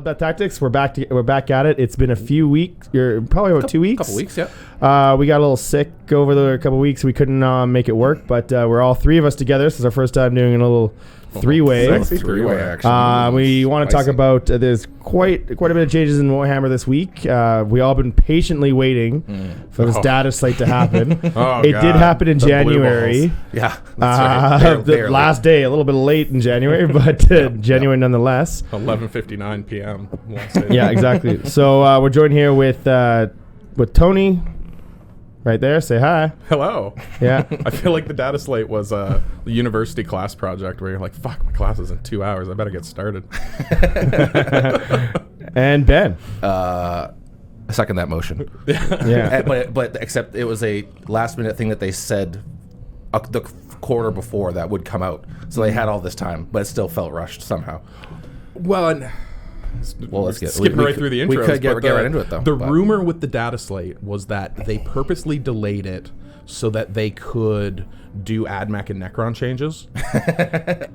BLOODBATH.TACTICS. We're back at it. It's been a few weeks, probably about 2 weeks. Couple weeks, yeah. We got a little sick over the couple weeks. We couldn't make it work, but we're all three of us together. This is our first time doing a little three-way. Three-way action. We want to talk about there's quite a bit of changes in Warhammer this week. We all been patiently waiting for this Dataslate to happen. It did happen in January. Yeah, that's right. The last day, a little bit late in January, but January nonetheless. 11:59 p.m. last day. Yeah, exactly. So we're joined here with Tony. Right there, say hi. Hello. Yeah. I feel like the Dataslate was a university class project where you're like, fuck, my class is in 2 hours. I better get started. And Ben. Second that motion. Yeah. But except it was a last minute thing that they said the quarter before that would come out. So they had all this time, but it still felt rushed somehow. Well, and let's get skipping right through the intros. We could get right into it, though. The rumor with the Dataslate was that they purposely delayed it so that they could do AdMech and Necron changes.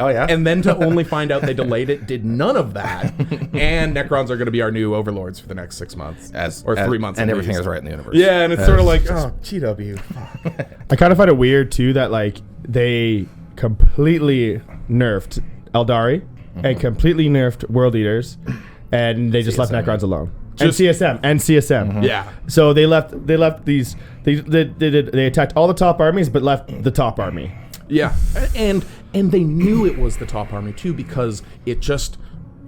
Oh, yeah? And then to only find out they delayed it, did none of that. And Necrons are going to be our new overlords for the next 6 months. Or 3 months. And everything is right in the universe. Yeah, and it's sort of like, GW. I kind of find it weird, too, that like they completely nerfed Eldari and completely nerfed World Eaters, and they just left Necrons alone. And CSM. Mm-hmm. Yeah. So they left these. They attacked all the top armies, but left the top army. Yeah, and they knew it was the top army too because it just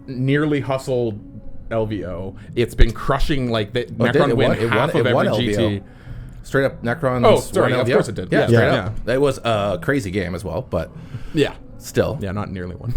nearly hustled LVO. It's been crushing like the Necron win half of every GT. LVO. Straight up Necrons. Oh, sorry. Of course it did. Yeah, straight up. It was a crazy game as well, but yeah. Still. Yeah, not nearly one.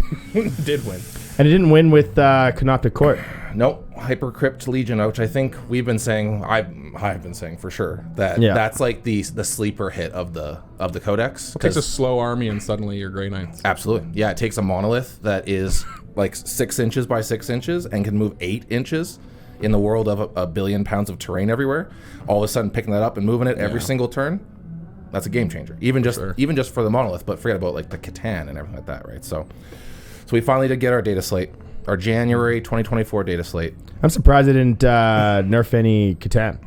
Did win. And it didn't win with Canoptic Court. Nope. Hypercrypt Legion, which I think we've been saying, I've been saying for sure, that that's like the sleeper hit of the Codex. It takes a slow army and suddenly you're Grey Knights. Absolutely. Yeah, it takes a monolith that is like 6 inches by 6 inches and can move 8 inches in the world of a billion pounds of terrain everywhere. All of a sudden picking that up and moving it every single turn. That's a game changer, even just for the monolith. But forget about like the Catan and everything like that, right? So we finally did get our data slate, our January 2024 data slate. I'm surprised they didn't nerf any Catan.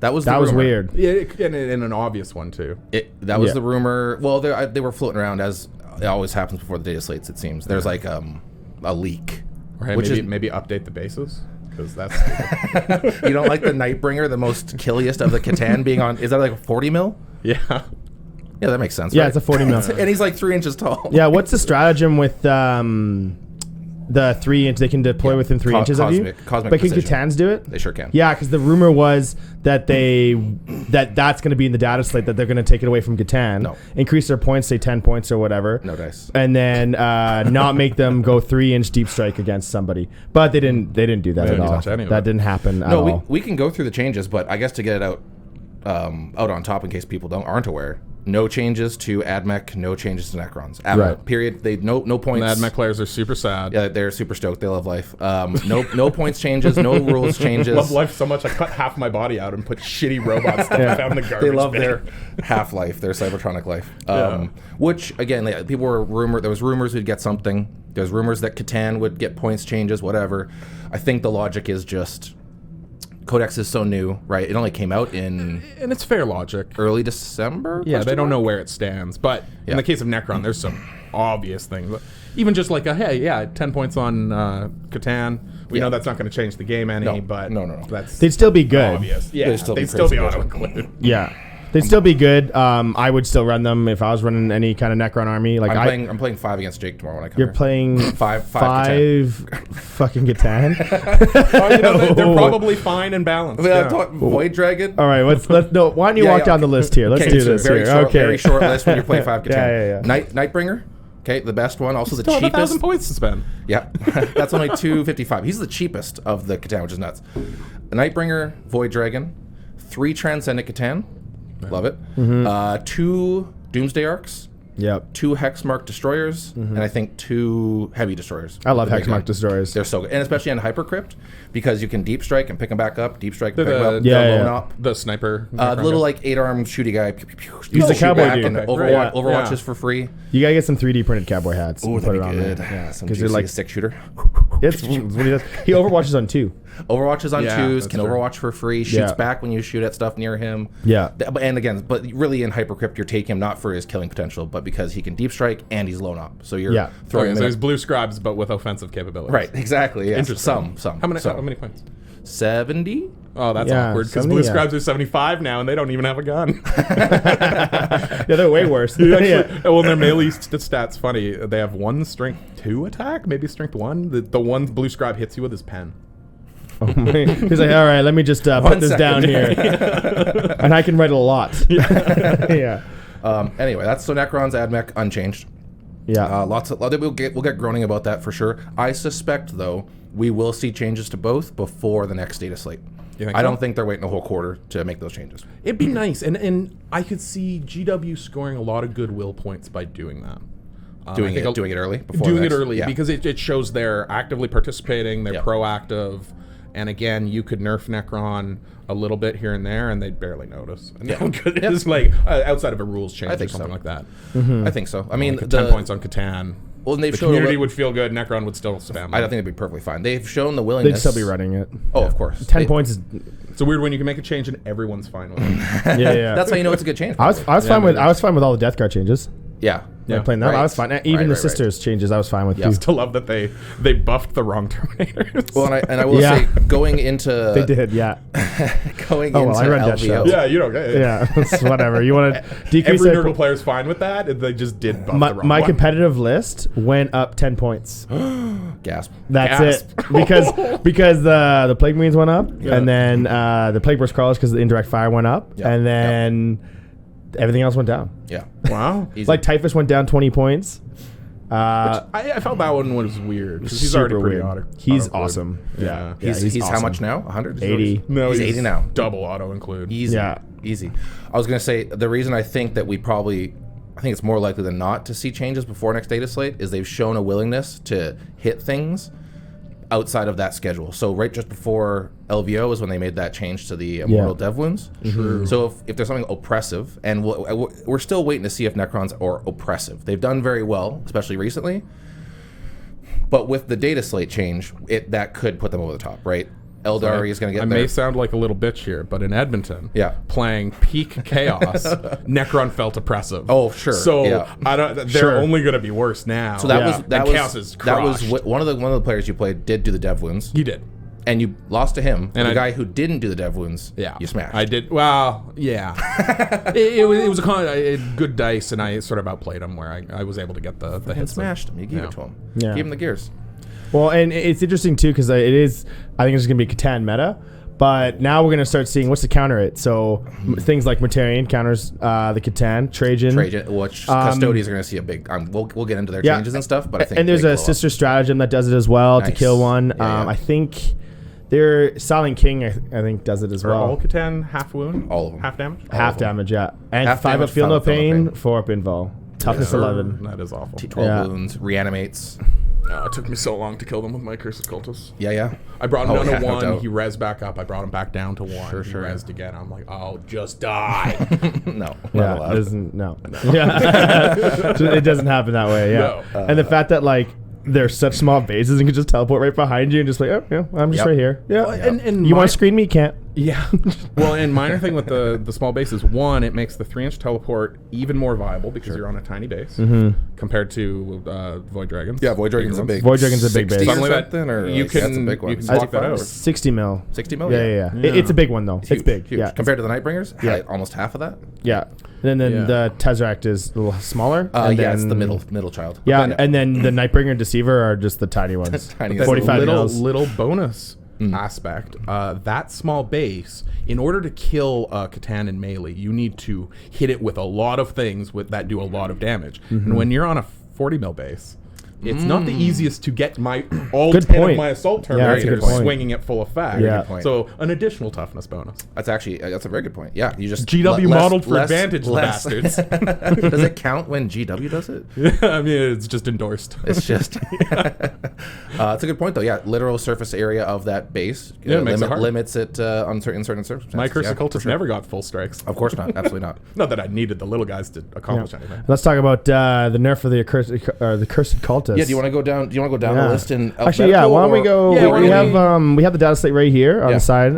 That was weird. Yeah, and an obvious one too. That was the rumor. Well, they were floating around as it always happens before the data slates. It seems there's like a leak, right? Maybe update the bases. Because that's you don't like the Nightbringer, the most killiest of the Catan, being on? Is that like a 40 mil? Yeah. Yeah, that makes sense. Yeah, right? It's a 40 mil. And he's like 3 inches tall. Yeah, what's the stratagem with the 3 inch? They can deploy within 3 inches of you. Cosmic but can precision. Catans do it? They sure can. Yeah, because the rumor was that that's going to be in the data slate, that they're going to take it away from Catan, increase their points, say 10 points or whatever. No dice. And then not make them go 3-inch deep strike against somebody. But they didn't do that at all. That didn't happen at all. We can go through the changes, but I guess to get it out on top in case people aren't aware. No changes to AdMech, no changes to Necrons. Period. They no points. The AdMech players are super sad. Yeah, they're super stoked. They love life. No points changes, no rules changes. Love life so much I cut half my body out and put shitty robots that I found in the garbage. They love their half-life, their cybertronic life. Which again, people were there was rumors we'd get something. There's rumors that Catan would get points changes, whatever. I think the logic is just Codex is so new, right? It only came out in... And it's fair logic. Early December? Yeah, they don't know where it stands. But in the case of Necron, there's some obvious things. Even just like 10 points on Catan. We know that's not going to change the game any, but... No. They'd still be good. Obvious. Yeah, they'd still be auto-included. Yeah. They'd still be good. I would still run them if I was running any kind of Necron army. Like I'm playing 5 against Jake tomorrow when I come You're here. playing five fucking Catan? They're probably fine and balanced. Void Dragon? All right, let's why don't you walk down the list here? Let's do this here. Very short list when you're playing 5 Catan. Yeah. Nightbringer? Okay, the best one. Also the Still cheapest. 1,000 points to spend. Yeah, that's only 255. He's the cheapest of the Catan, which is nuts. Nightbringer, Void Dragon, 3 Transcendent Catan. Love it. 2 Doomsday Arcs. Yep. 2 Hexmark Destroyers, and I think 2 Heavy Destroyers. I love Hexmark Destroyers. They're so good. And especially on Hypercrypt, because you can deep strike and pick them back up, deep strike, pick them up. The sniper. Little like 8-arm shooty guy. He's the cowboy dude. And Overwatch is for free. You gotta get some 3D printed cowboy hats. Oh, that'd be good. Yeah, some juicy stick shooter. It's what he does. He overwatches on 2. Overwatches on Yeah, 2s, that's can true. overwatch for free, shoots back when you shoot at stuff near him. Yeah. And again, but really in Hypercrypt, you're taking him not for his killing potential, but because he can deep strike and he's lone op. So you're throwing him so in. he's blue scribes, but with offensive capabilities. Right, exactly. Yeah. Interesting. Some. How many points? 70? Oh, that's Yeah, awkward because 70, blue yeah. scribes are 75 now, and they don't even have a gun. Yeah, they're way worse. Actually, well, their melee stats funny. They have 1 strength 2 attack, maybe strength 1. The one blue scribe hits you with his pen. Oh my. He's like, all right, let me just put this down here, and I can write a lot. Yeah. Anyway, that's so Necron's AdMech unchanged. Yeah. We'll get groaning about that for sure. I suspect though we will see changes to both before the next data slate. You think I so? don't think they're waiting a whole quarter to make those changes. It'd be nice, and I could see GW scoring a lot of goodwill points by doing that. Doing it early. Before Doing the it next- early yeah. because it shows they're actively participating, they're Yeah. proactive, and again, you could nerf Necron a little bit here and there, and they'd barely notice. And how good it is, like outside of a rules change or think something so. like that. I think so. I mean, Like 10 points on Catan. Well, and they've The shown community would feel good. Necron would still spam. I don't think they'd be perfectly fine. They've shown the They'd willingness. still be running it. Oh, of course. 10 points is. It's a weird when you can make a change and everyone's fine with it. Yeah. That's how you know it's a good change. I was fine with all the Death Guard changes. Yeah. Yeah, playing that, Right. I was fine. Even the Right. sisters changes, I was fine with. Yeah. too. Still love that they buffed the wrong Terminators. Well, and I will Yeah. say, going into They did, yeah. going Oh, well, into I read that LVO. show. yeah, you know, Yeah, it's whatever. You want to decrease every their Nurgle player's fine with that. They just did buff the my, wrong my one. competitive list went up 10 points. Gasp. That's Gasp. it. Because the Plague Marines went up, and then the Plague Burst Crawlers because the indirect fire went up, Yeah. and then everything else went down. Yeah. Wow. Easy. Like Typhus went down 20 points. I felt that one was weird because he's Super already pretty weird. auto. He's auto-include. awesome. Yeah. He's how awesome. much now? 100? 80. No, He's 80 now. Double auto include. Easy. Yeah. Easy. I was going to say, the reason I think that I think it's more likely than not to see changes before next data slate is they've shown a willingness to hit things outside of that schedule. So right just before LVO is when they made that change to the Immortal Dev Wounds. True. So if there's something oppressive, and we're still waiting to see if Necrons are oppressive. They've done very well, especially recently. But with the data slate change, that could put them over the top, right? Eldari is going to get I there. may sound like a little bitch here, but in Edmonton, Yeah. playing peak chaos, Necron felt oppressive. Oh, sure. So Yeah. I don't. They're Sure. only going to be worse now. So that Yeah. was And chaos is crushed. one of the players you played did do the dev wounds, You did. and you lost to him. And the I- guy who didn't do the dev wounds, Yeah, you smashed. I did. Well, yeah. it was a good dice, and I sort of outplayed him where I was able to get the and hits. smashed him. You gave Yeah. it to him. Yeah. Gave him the gears. Well, and it's interesting too because I think it's going to be Catan meta. But now we're going to start seeing what's to counter it. So things like Mortarion counters the Catan, Trajan. Which Custodians are going to see a big. We'll get into their Yeah. changes and stuff, but I think And there's they a blow up. sister stratagem that does it as well to Nice. kill one. Yeah, yeah. I think their Silent King, I think, does it as Are well. all Catan half wound? All of them. Half damage? Half damage, yeah. And Half 5 damage, up Feel No 5 up Feel No Pain, Pain. 4 up Invul. Toughness Yeah. 11. That is awful. 12 Yeah. wounds, reanimates. It took me so long to kill them with my Curse of Cultists. Yeah. I brought him Oh, down yeah, to no 1. doubt. He rezzed back up. I brought him back down to 1. Sure. He rezzed again. I'm like, oh, just die. No, not Yeah, allowed. doesn't no. Yeah, it doesn't happen that way. Yeah, No. and the fact that like they're such small bases and can just teleport right behind you and just like, oh yeah, I'm just Yep. right here. Yeah, And you want to screen me? You can't. Yeah. Well, and minor thing with the small base is, one, it makes the 3-inch teleport even more viable because you're on a tiny base compared to Void Dragons. Yeah, Void Dragon's a big. Void Dragon's a big 60 base. or Suddenly that- something, or you like, that's a can- big one. you can block that out. 60 mil. 60 mil. Yeah. It's a big one though. Huge, It's big. huge. Yeah, Compared to the Nightbringers, Yeah. almost half of that. yeah. And then Yeah. the Tesseract is a little smaller. and Yeah, it's then- the middle child. Yeah, But and then the Nightbringer and Deceiver are just the tiny ones. Tiny. That's 45 a mils. little bonus aspect. That small base, in order to kill Catan in melee, you need to hit it with a lot of things that do a lot of damage. And when you're on a 40 mil base, it's not the easiest to get all Good 10 point. of my assault Yeah, that's a good Terminators point. swinging at full effect. Yeah. Good point. So an additional toughness bonus. That's actually that's a very good point. Yeah, you just GW less- modeled for less- advantage, the less- bastards. Does it count when GW does it? I mean, it's just endorsed. It's just. It's a good point though. Yeah, literal surface area of that base Yeah, it makes it hard. limits it on certain circumstances. My Curse yeah, of for Cultists sure. never got full strikes. Of course not. Absolutely not. Not that I needed the little guys to accomplish anything. Let's talk about the nerf of the cursed cultists. cultists. Yeah, do you want to go down? The list in actually? Yeah, why don't we go? Yeah, we have the data slate right here on Yeah. the side.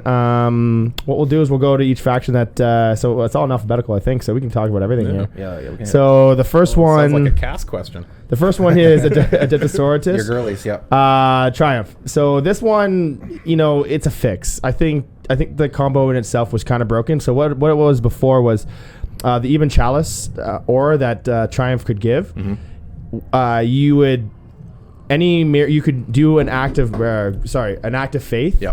What we'll do is we'll go to each faction that. So it's all in alphabetical, I think. So we can talk about everything here. Yeah, we can. So the first one, Sounds like a cast question. the first one here is a Datasaurus. Your girlies, yeah. Triumph. So this one, it's a fix. I think the combo in itself was kind of broken. So what it was before was the even chalice aura that Triumph could give. You would you could do an act of faith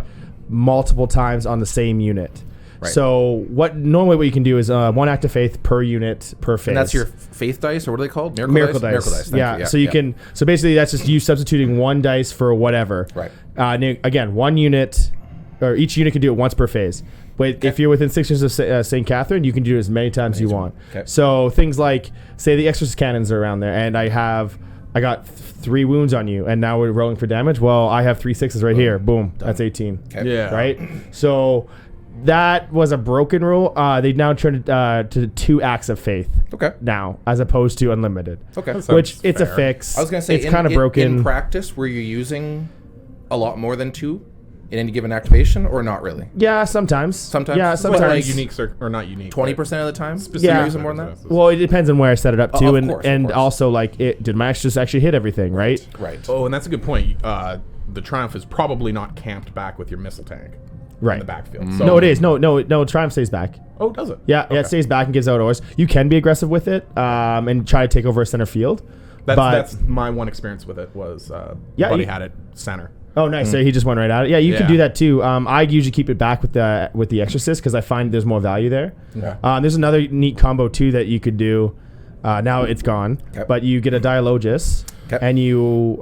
multiple times on the same unit. Right. So normally what you can do is one act of faith per unit per phase. And that's your faith dice, or what are they called? Miracle dice. Yeah. So you can. So basically, that's just you substituting one dice for whatever. Right. Again, one unit, or each unit can do it once per phase. But if you're within 6 inches of St. Catherine, you can do it as many times as you want. Okay. So things like, say the Exorcist cannons are around there, and I got 3 wounds on you, and now we're rolling for damage. Well, I have 3 6s right here. Boom. Done. That's 18. Okay. Yeah. Right. So that was a broken rule. They've now turned it to 2 acts of faith. Okay. Now, as opposed to unlimited. Okay. Which it's fair. a fix. I was going to say, it's kind of broken. In practice, were you using a lot more than 2 in any given activation, or not really? Yeah, sometimes. Sometimes? Yeah, But sometimes. like unique or not unique. 20% of the time? Yeah. You're using more than that? Well, it depends on where I set it up to, Of course. also like did my extras actually hit everything, right? Right. Oh, and that's a good point. The Triumph is probably not camped back with your missile tank. Right. In the backfield. So, No, it is. No. Triumph stays back. Oh, does it? Yeah, Okay. it stays back and gives out orders. You can be aggressive with it and try to take over a center field. That's my one experience with it was Buddy had it center. Oh, nice. So he just went right at it. Yeah, you can Yeah. do that too. I usually keep it back with the Exorcist because I find there's more value there. Yeah. There's another neat combo too that you could do. Now it's gone, but you get a Dialogus, and you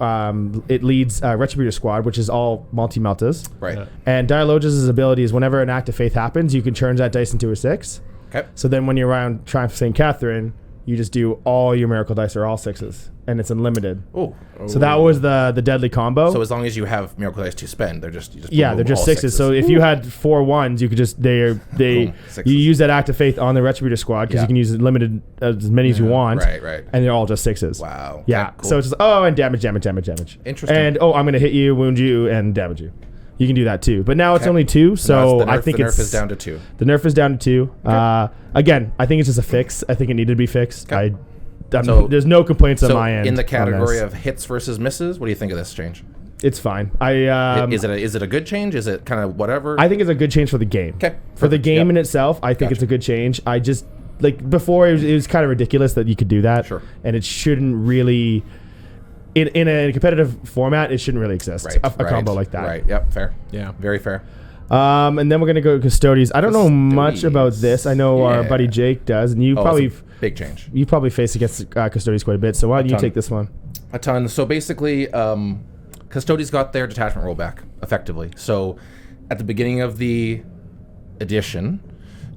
it leads Retributor Squad, which is all multi-meltas. Right. Yeah. And Dialogus' ability is whenever an act of faith happens, you can turn that dice into a 6. Okay. So then when you're around Triumph St. Catherine, you just do all your miracle dice are all 6s, and it's unlimited. Oh. So that was the deadly combo. So as long as you have miracle dice to spend, they're just they're just 6s. So if you had 4 1s, you could just you use that act of faith on the Retributor Squad because you can use it limited as many as you want. Right. And they're all just 6s. Wow. Yeah. Okay, cool. So it's just and damage. Interesting. And I'm gonna hit you, wound you, and damage you. You can do that too. But now it's only 2, so I think the nerf is down to 2. The nerf is down to 2. Again, I think it's just a fix. I think it needed to be fixed. Okay. There's no complaints on my end. In the category on of hits versus misses, what do you think of this change? it's fine. Is it a good change? Is it kind of whatever? I think it's a good change for the game. Okay. For the Perfect. game Yep. in itself, I think it's a good change. I just before it was kind of ridiculous that you could do that. Sure. And it shouldn't really in a competitive format, it shouldn't really exist. Right. A combo like that. Right. Yep. Fair. Yeah. Very fair. And then we're gonna go to Custodes. I don't know much about this. I know our Yeah. buddy Jake does, and you probably it's a big change. you probably face against Custodes quite a bit. So why don't you ton. take this one? A ton. So basically, Custodes got their detachment roll back effectively. So at the beginning of the edition,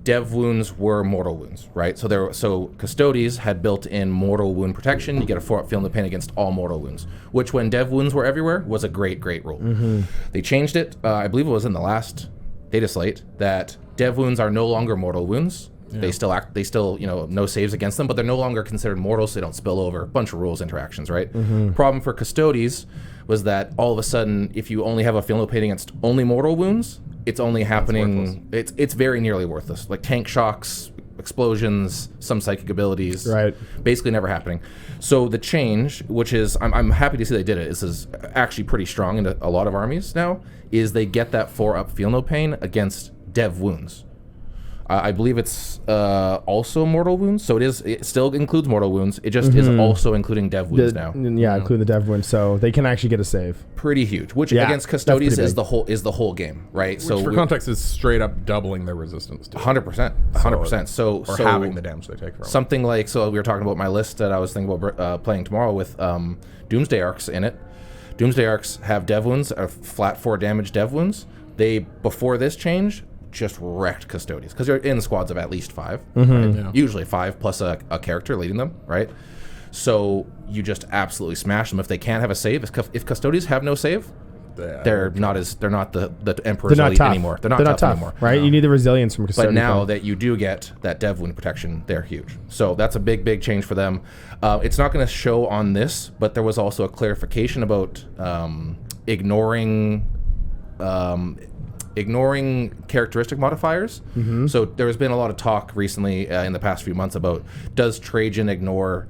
dev wounds were mortal wounds, right? So Custodes had built-in mortal wound protection. You get a 4-up feeling of pain against all mortal wounds, which when dev wounds were everywhere was a great rule. Mm-hmm. They changed it. I believe it was in the last Dataslate that dev wounds are no longer mortal wounds. Yeah. They still no saves against them, but they're no longer considered mortal, so they don't spill over. A bunch of rules interactions, right? Mm-hmm. Problem for Custodes was that all of a sudden, if you only have a feeling of pain against only mortal wounds, it's only happening. It's very nearly worthless. Like tank shocks, explosions, some psychic abilities, right? Basically never happening. So the change, which is I'm happy to see they did it. This is actually pretty strong in a lot of armies now. Is they get that 4-up feel no pain against dev wounds. I believe it's also mortal wounds, so it still includes mortal wounds. It just is also including dev wounds now. Yeah, include the dev wounds, so they can actually get a save. Pretty huge, which against Custodes is the whole game, right? Which for context is straight up doubling their resistance to 100%, 100%. So having the damage they take from something like we were talking about my list that I was thinking about playing tomorrow with Doomsday Arcs in it. Doomsday Arcs have dev wounds, flat 4 damage dev wounds. They before this change just wrecked Custodes because they're in squads of at least 5, right? Yeah. Usually 5 plus a character leading them, right? So you just absolutely smash them if they can't have a save. If Custodes have no save, they're not the Emperor's They're not Elite tough anymore. They're not tough anymore. right? You need the resilience from But custodian. now that you do get that dev wound protection, they're huge. So that's a big change for them. It's not going to show on this, but there was also a clarification about ignoring characteristic modifiers. So there's been a lot of talk recently in the past few months about, does Trajan ignore,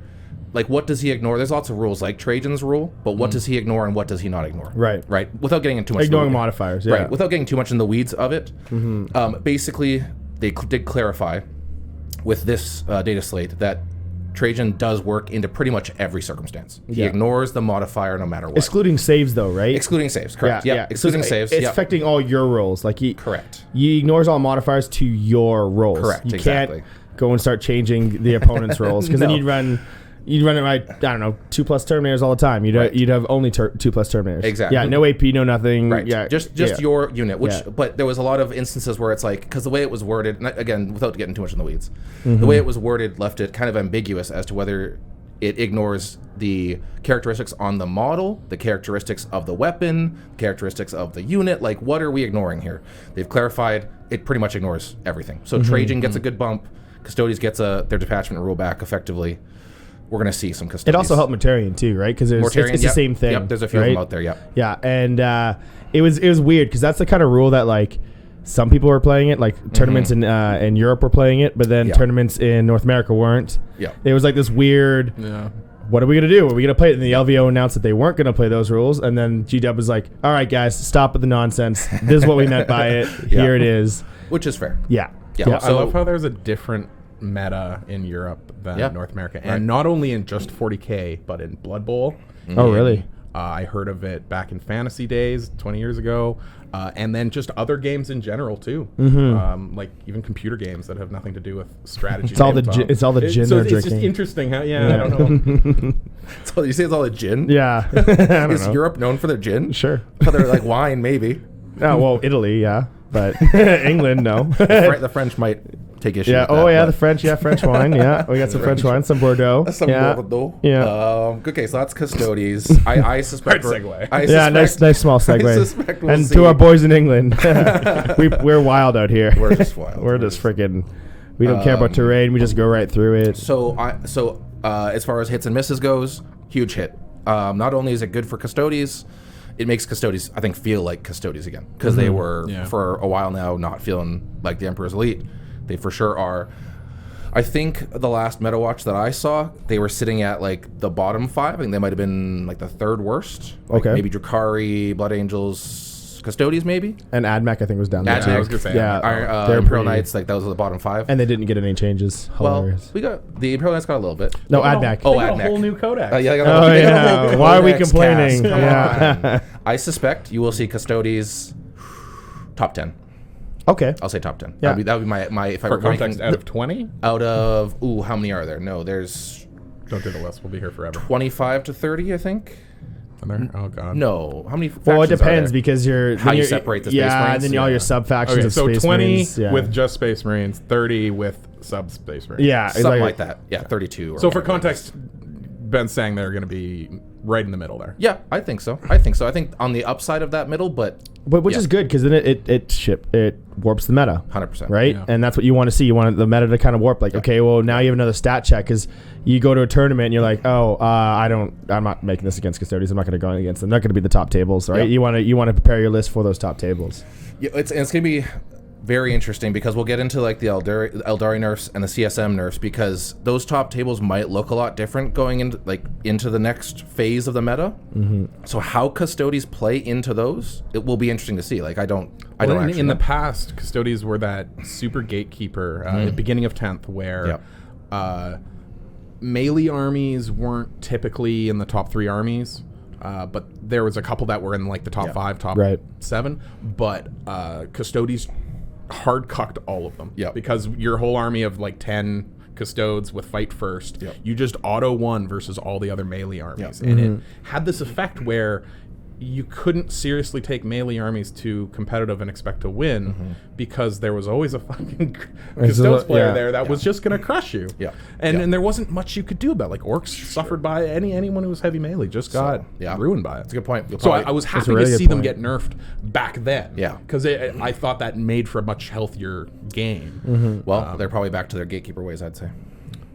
like, what does he ignore? There's lots of rules like Trajan's rule, but what does he ignore and what does he not ignore? Right. Without getting into too much. Ignoring modifiers, yeah. Right. Without getting too much in the weeds of it. Basically, they did clarify with this data slate that Trajan does work into pretty much every circumstance. He ignores the modifier no matter what. Excluding saves, though, right? Excluding saves, correct. Yeah. Excluding saves. It's affecting all your rolls. Like Correct. He ignores all modifiers to your rolls. Correct, You exactly. can't go and start changing the opponent's rolls because then No. you'd run it right. I don't know, 2+ Terminators all the time. You'd have only 2+ Terminators. Exactly. Yeah, no AP, no nothing. Right. Yeah, Just your unit. But there was a lot of instances where it's like, because the way it was worded, and again, without getting too much in the weeds, the way it was worded left it kind of ambiguous as to whether it ignores the characteristics on the model, the characteristics of the weapon, characteristics of the unit. Like, what are we ignoring here? They've clarified it pretty much ignores everything. So Trajan gets a good bump. Custodes gets their detachment rule back effectively. We're going to see some Custodes. It also helped Mortarion too, right? Because it's the same thing. Yep, there's a few of them out there, Yeah, and it was weird because that's the kind of rule that, like, some people were playing it, like tournaments in Europe were playing it, but then tournaments in North America weren't. Yeah. It was like this weird, what are we going to do? Are we going to play it? And the LVO announced that they weren't going to play those rules, and then GW was like, all right, guys, stop with the nonsense. This is what we meant by it. Here it is. Which is fair. Yeah. Yeah. I love how there's a different meta in Europe than North America, and not only in just 40K, but in Blood Bowl. Oh, really? I heard of it back in fantasy days 20 years ago, and then just other games in general too, like even computer games that have nothing to do with strategy. It's all the gin they're it's drinking. just interesting how I don't know. So you say it's all the gin? Yeah. I don't Is know. Europe known for their gin? Sure. They're like wine, maybe. Oh, well, Italy, yeah. But England, no. The French might take issue with that. Oh, yeah, but- the French. Yeah, French wine. Yeah, we got some French wine, some Bordeaux. Some Bordeaux. Yeah. Okay, so that's Custodes. I suspect. Great segue. Yeah, Nice small segue. suspect we'll and see. to our boys in England, we're wild out here. We're just wild. We're just freaking. We don't care about terrain. We just go right through it. So as far as hits and misses goes, huge hit. Not only is it good for Custodes, it makes Custodes, I think, feel like Custodes again, because they were for a while now not feeling like the Emperor's Elite. They for sure are. I think the last meta watch that I saw, they were sitting at like the bottom 5. I think they might have been like the 3rd worst. Like Okay. maybe Drukhari, Blood Angels, Custodes maybe. And AdMac, I think, was down there AdMac, too. I was gonna say yeah, Our Imperial Knights, like those were the bottom 5. and they didn't get any changes. Well, Hilarious. we got the Imperial Knights got a little bit. No, They got AdMac. Oh, a AdMac. whole new codex. Yeah, they got Oh, they got a yeah. whole Why are we Codex complaining? cast. Come Yeah. on. I suspect you will see Custodes top 10. Okay. I'll say top 10. Yeah. That would be my if I For were context, ranking out of 20, out of how many are there? No, there's don't do the list. We'll be here forever. 25 to 30, I think. Are there? Oh god. No, how many? Well, it factions are depends there? because How you you're- separate the Space yeah, Marines? and then all your sub factions Okay, of so Space 20 Marines. Yeah. with just Space Marines, 30 with sub Space Marines. yeah, Something like that. Yeah, 32. Or So for whatever it is. context, Ben's saying they're going to be right in the middle there. Yeah, I think so. I think on the upside of that middle, but Which yeah. is good because then it warps the meta. 100%. Right? Yeah. And that's what you want to see. You want the meta to kind of warp. Like, okay, well, now you have another stat check because you go to a tournament and you're like, oh, I'm not making this against Custodes. I'm not going to go against them. They're not going to be the top tables, right? Yeah. You want to prepare your list for those top tables. Yeah, it's going to be very interesting because we'll get into like the Eldari nerfs and the CSM nerfs because those top tables might look a lot different going into the next phase of the meta. Mm-hmm. So how Custodes play into those, it will be interesting to see. Like I don't actually in the know. past, Custodes were that super gatekeeper at the beginning of 10th where melee armies weren't typically in the top 3 armies. But there was a couple that were in like the top 5, top 7. But Custodes hard cucked all of them. Yeah. Because your whole army of like 10 Custodes with fight first, you just auto won versus all the other melee armies. And it had this effect where you couldn't seriously take melee armies to competitive and expect to win because there was always a fucking Custodes player there that was just going to crush you. Yeah. And there wasn't much you could do about it. Like, orcs suffered by anyone who was heavy melee just got ruined by it. That's a good point. So I was happy to see them get nerfed back then. Yeah. Because I thought that made for a much healthier game. Well, they're probably back to their gatekeeper ways, I'd say.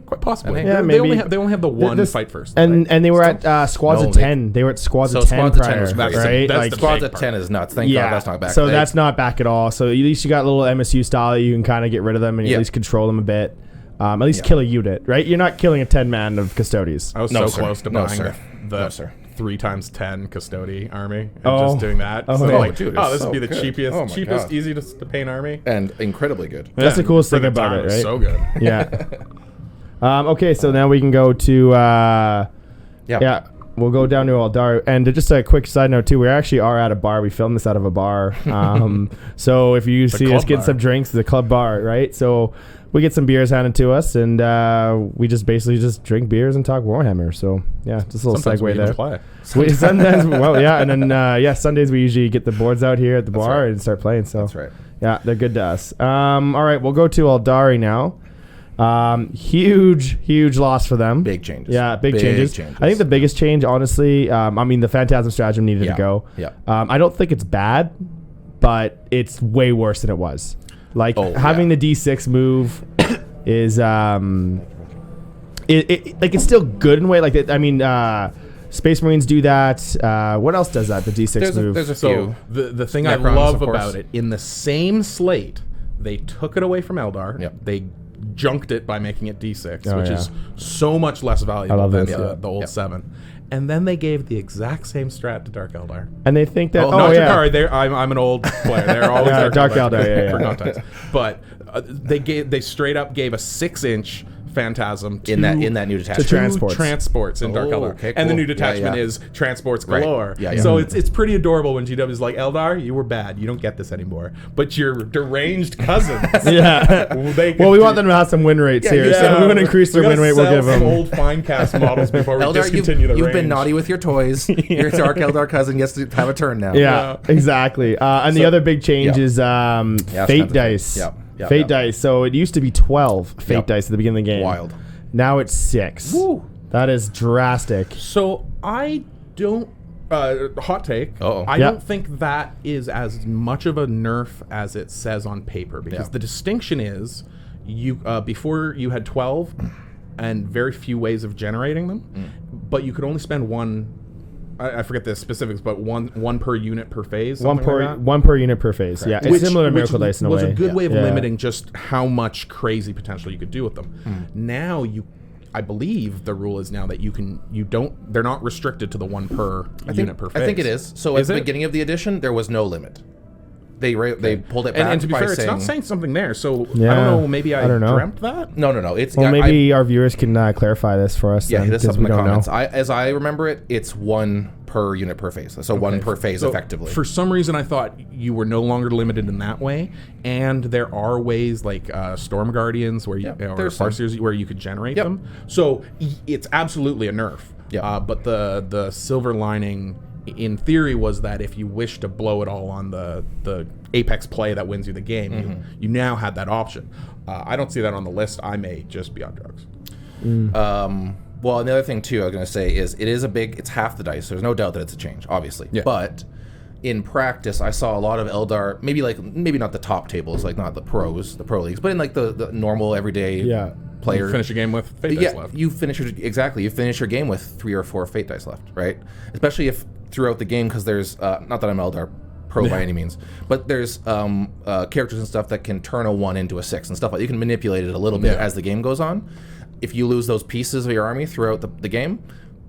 Quite possibly. Yeah, they maybe. only have the one fight first. And they were at squads of 10. They were at squads of 10 squads of 10 prior, was crazy. right? That's Like, the Squads big at part. 10 is nuts. Thank God that's not back. So that's not back at all. So at least you got a little MSU style that you can kind of get rid of them and at least control them a bit. At least kill a unit, right? You're not killing a 10-man of Custodes. I was No, so sir. close to No, buying sir. the No, sir. 3x10 Custode army and Oh. just doing that. Oh, So man. like, Dude, oh, it's this so would be the good. cheapest, Oh my God. easiest to paint army. And incredibly good. That's the coolest For thing the about time, it, was right? so good. Yeah. Okay, so now we can go to we'll go down to Eldar. And just a quick side note too, we actually are at a bar. We filmed this out of a bar. So if you see us club get bar. some drinks, the club bar, right? So we get some beers handed to us, and we just basically just drink beers and talk Warhammer. So yeah, just a little Sometimes we segue even there. play. Sometimes, and then Sundays we usually get the boards out here at the bar and start playing. So That's right. yeah, they're good to us. All right, we'll go to Eldari now. Huge loss for them. Big changes. Yeah, big changes. I think the biggest change, honestly, the Phantasm stratagem needed to go. Yeah. I don't think it's bad, but it's way worse than it was. Like having the D6 move is it's still good in a way. Like Space Marines do that. What else does that? The D6 move. There's a So few. the thing I Necrons, love of course. about it, in the same slate, they took it away from Eldar. Yep. They junked it by making it D6, Oh, which yeah. is so much less valuable love than this, the old 7. And then they gave the exact same strat to Dark Eldar. And they think that. Not Jakari. I'm an old player. They're always Dark Eldar, yeah. For context. But they straight up gave a 6-inch Phantasm to In that new detachment. transports. transports in Dark Eldar. Okay, And the cool. new Yeah, detachment yeah. is transports Right. galore. Yeah, yeah. So it's pretty adorable when GW is like, Eldar, you were bad. You don't get this anymore. But your deranged cousins. Yeah. Well, we want them to have some win rates here. Yeah. So if we want to increase their win rate, we'll give some them. old Finecast models before we Eldar, discontinue the you've range. been naughty with your toys. Your Dark Eldar cousin gets to have a turn now. Yeah, exactly. And the other big change is Fate Phantasm. dice. Yep, Fate yep. dice. So it used to be 12 Fate Yep. dice at the beginning of the game. Wild. Now it's 6. Woo. That is drastic. So I don't. Hot take. Uh-oh. I Yeah. don't think that is as much of a nerf as it says on paper, because Yeah. the distinction is you before you had 12 and very few ways of generating them, but you could only spend one. I forget the specifics, but one per unit per phase. One something per like that. one per unit per phase. Yeah, it's similar to Miracle Dice in a way. Was a good way of Yeah. limiting just how much crazy potential you could do with them. Now I believe the rule is now that they're not restricted to the one per unit per phase. I think it is. So Is at the it? beginning of the edition, there was no limit. They pulled it back And to be by fair, saying, it's not saying something there. So Yeah. I don't know. Maybe I I don't know. dreamt that. No. It's Well, I- maybe our viewers can clarify this for us. Yeah, then, hit us up 'cause in we the don't comments. know. As I remember it, it's one per unit per phase. So one per phase So effectively. For some reason, I thought you were no longer limited in that way, and there are ways like Storm Guardians where you or there's some. Farseers where you could generate Yep. them. So it's absolutely a nerf. Yeah. But the silver lining, in theory, was that if you wish to blow it all on the apex play that wins you the game, you now had that option. I don't see that on the list. I may just be on drugs. Well, another thing too I was going to say is it's half the dice. There's no doubt that it's a change, obviously. Yeah. But in practice, I saw a lot of Eldar, maybe not the top tables, like not the pros, the pro leagues, but in like the normal everyday player. Finish a game with fate dice left. You finish your game with 3 or 4 fate dice left, right? Especially if throughout the game, because there's not that I'm Eldar pro by any means, but there's characters and stuff that can turn a 1 into a 6 and stuff like that. You can manipulate it a little bit as the game goes on. If you lose those pieces of your army throughout the game,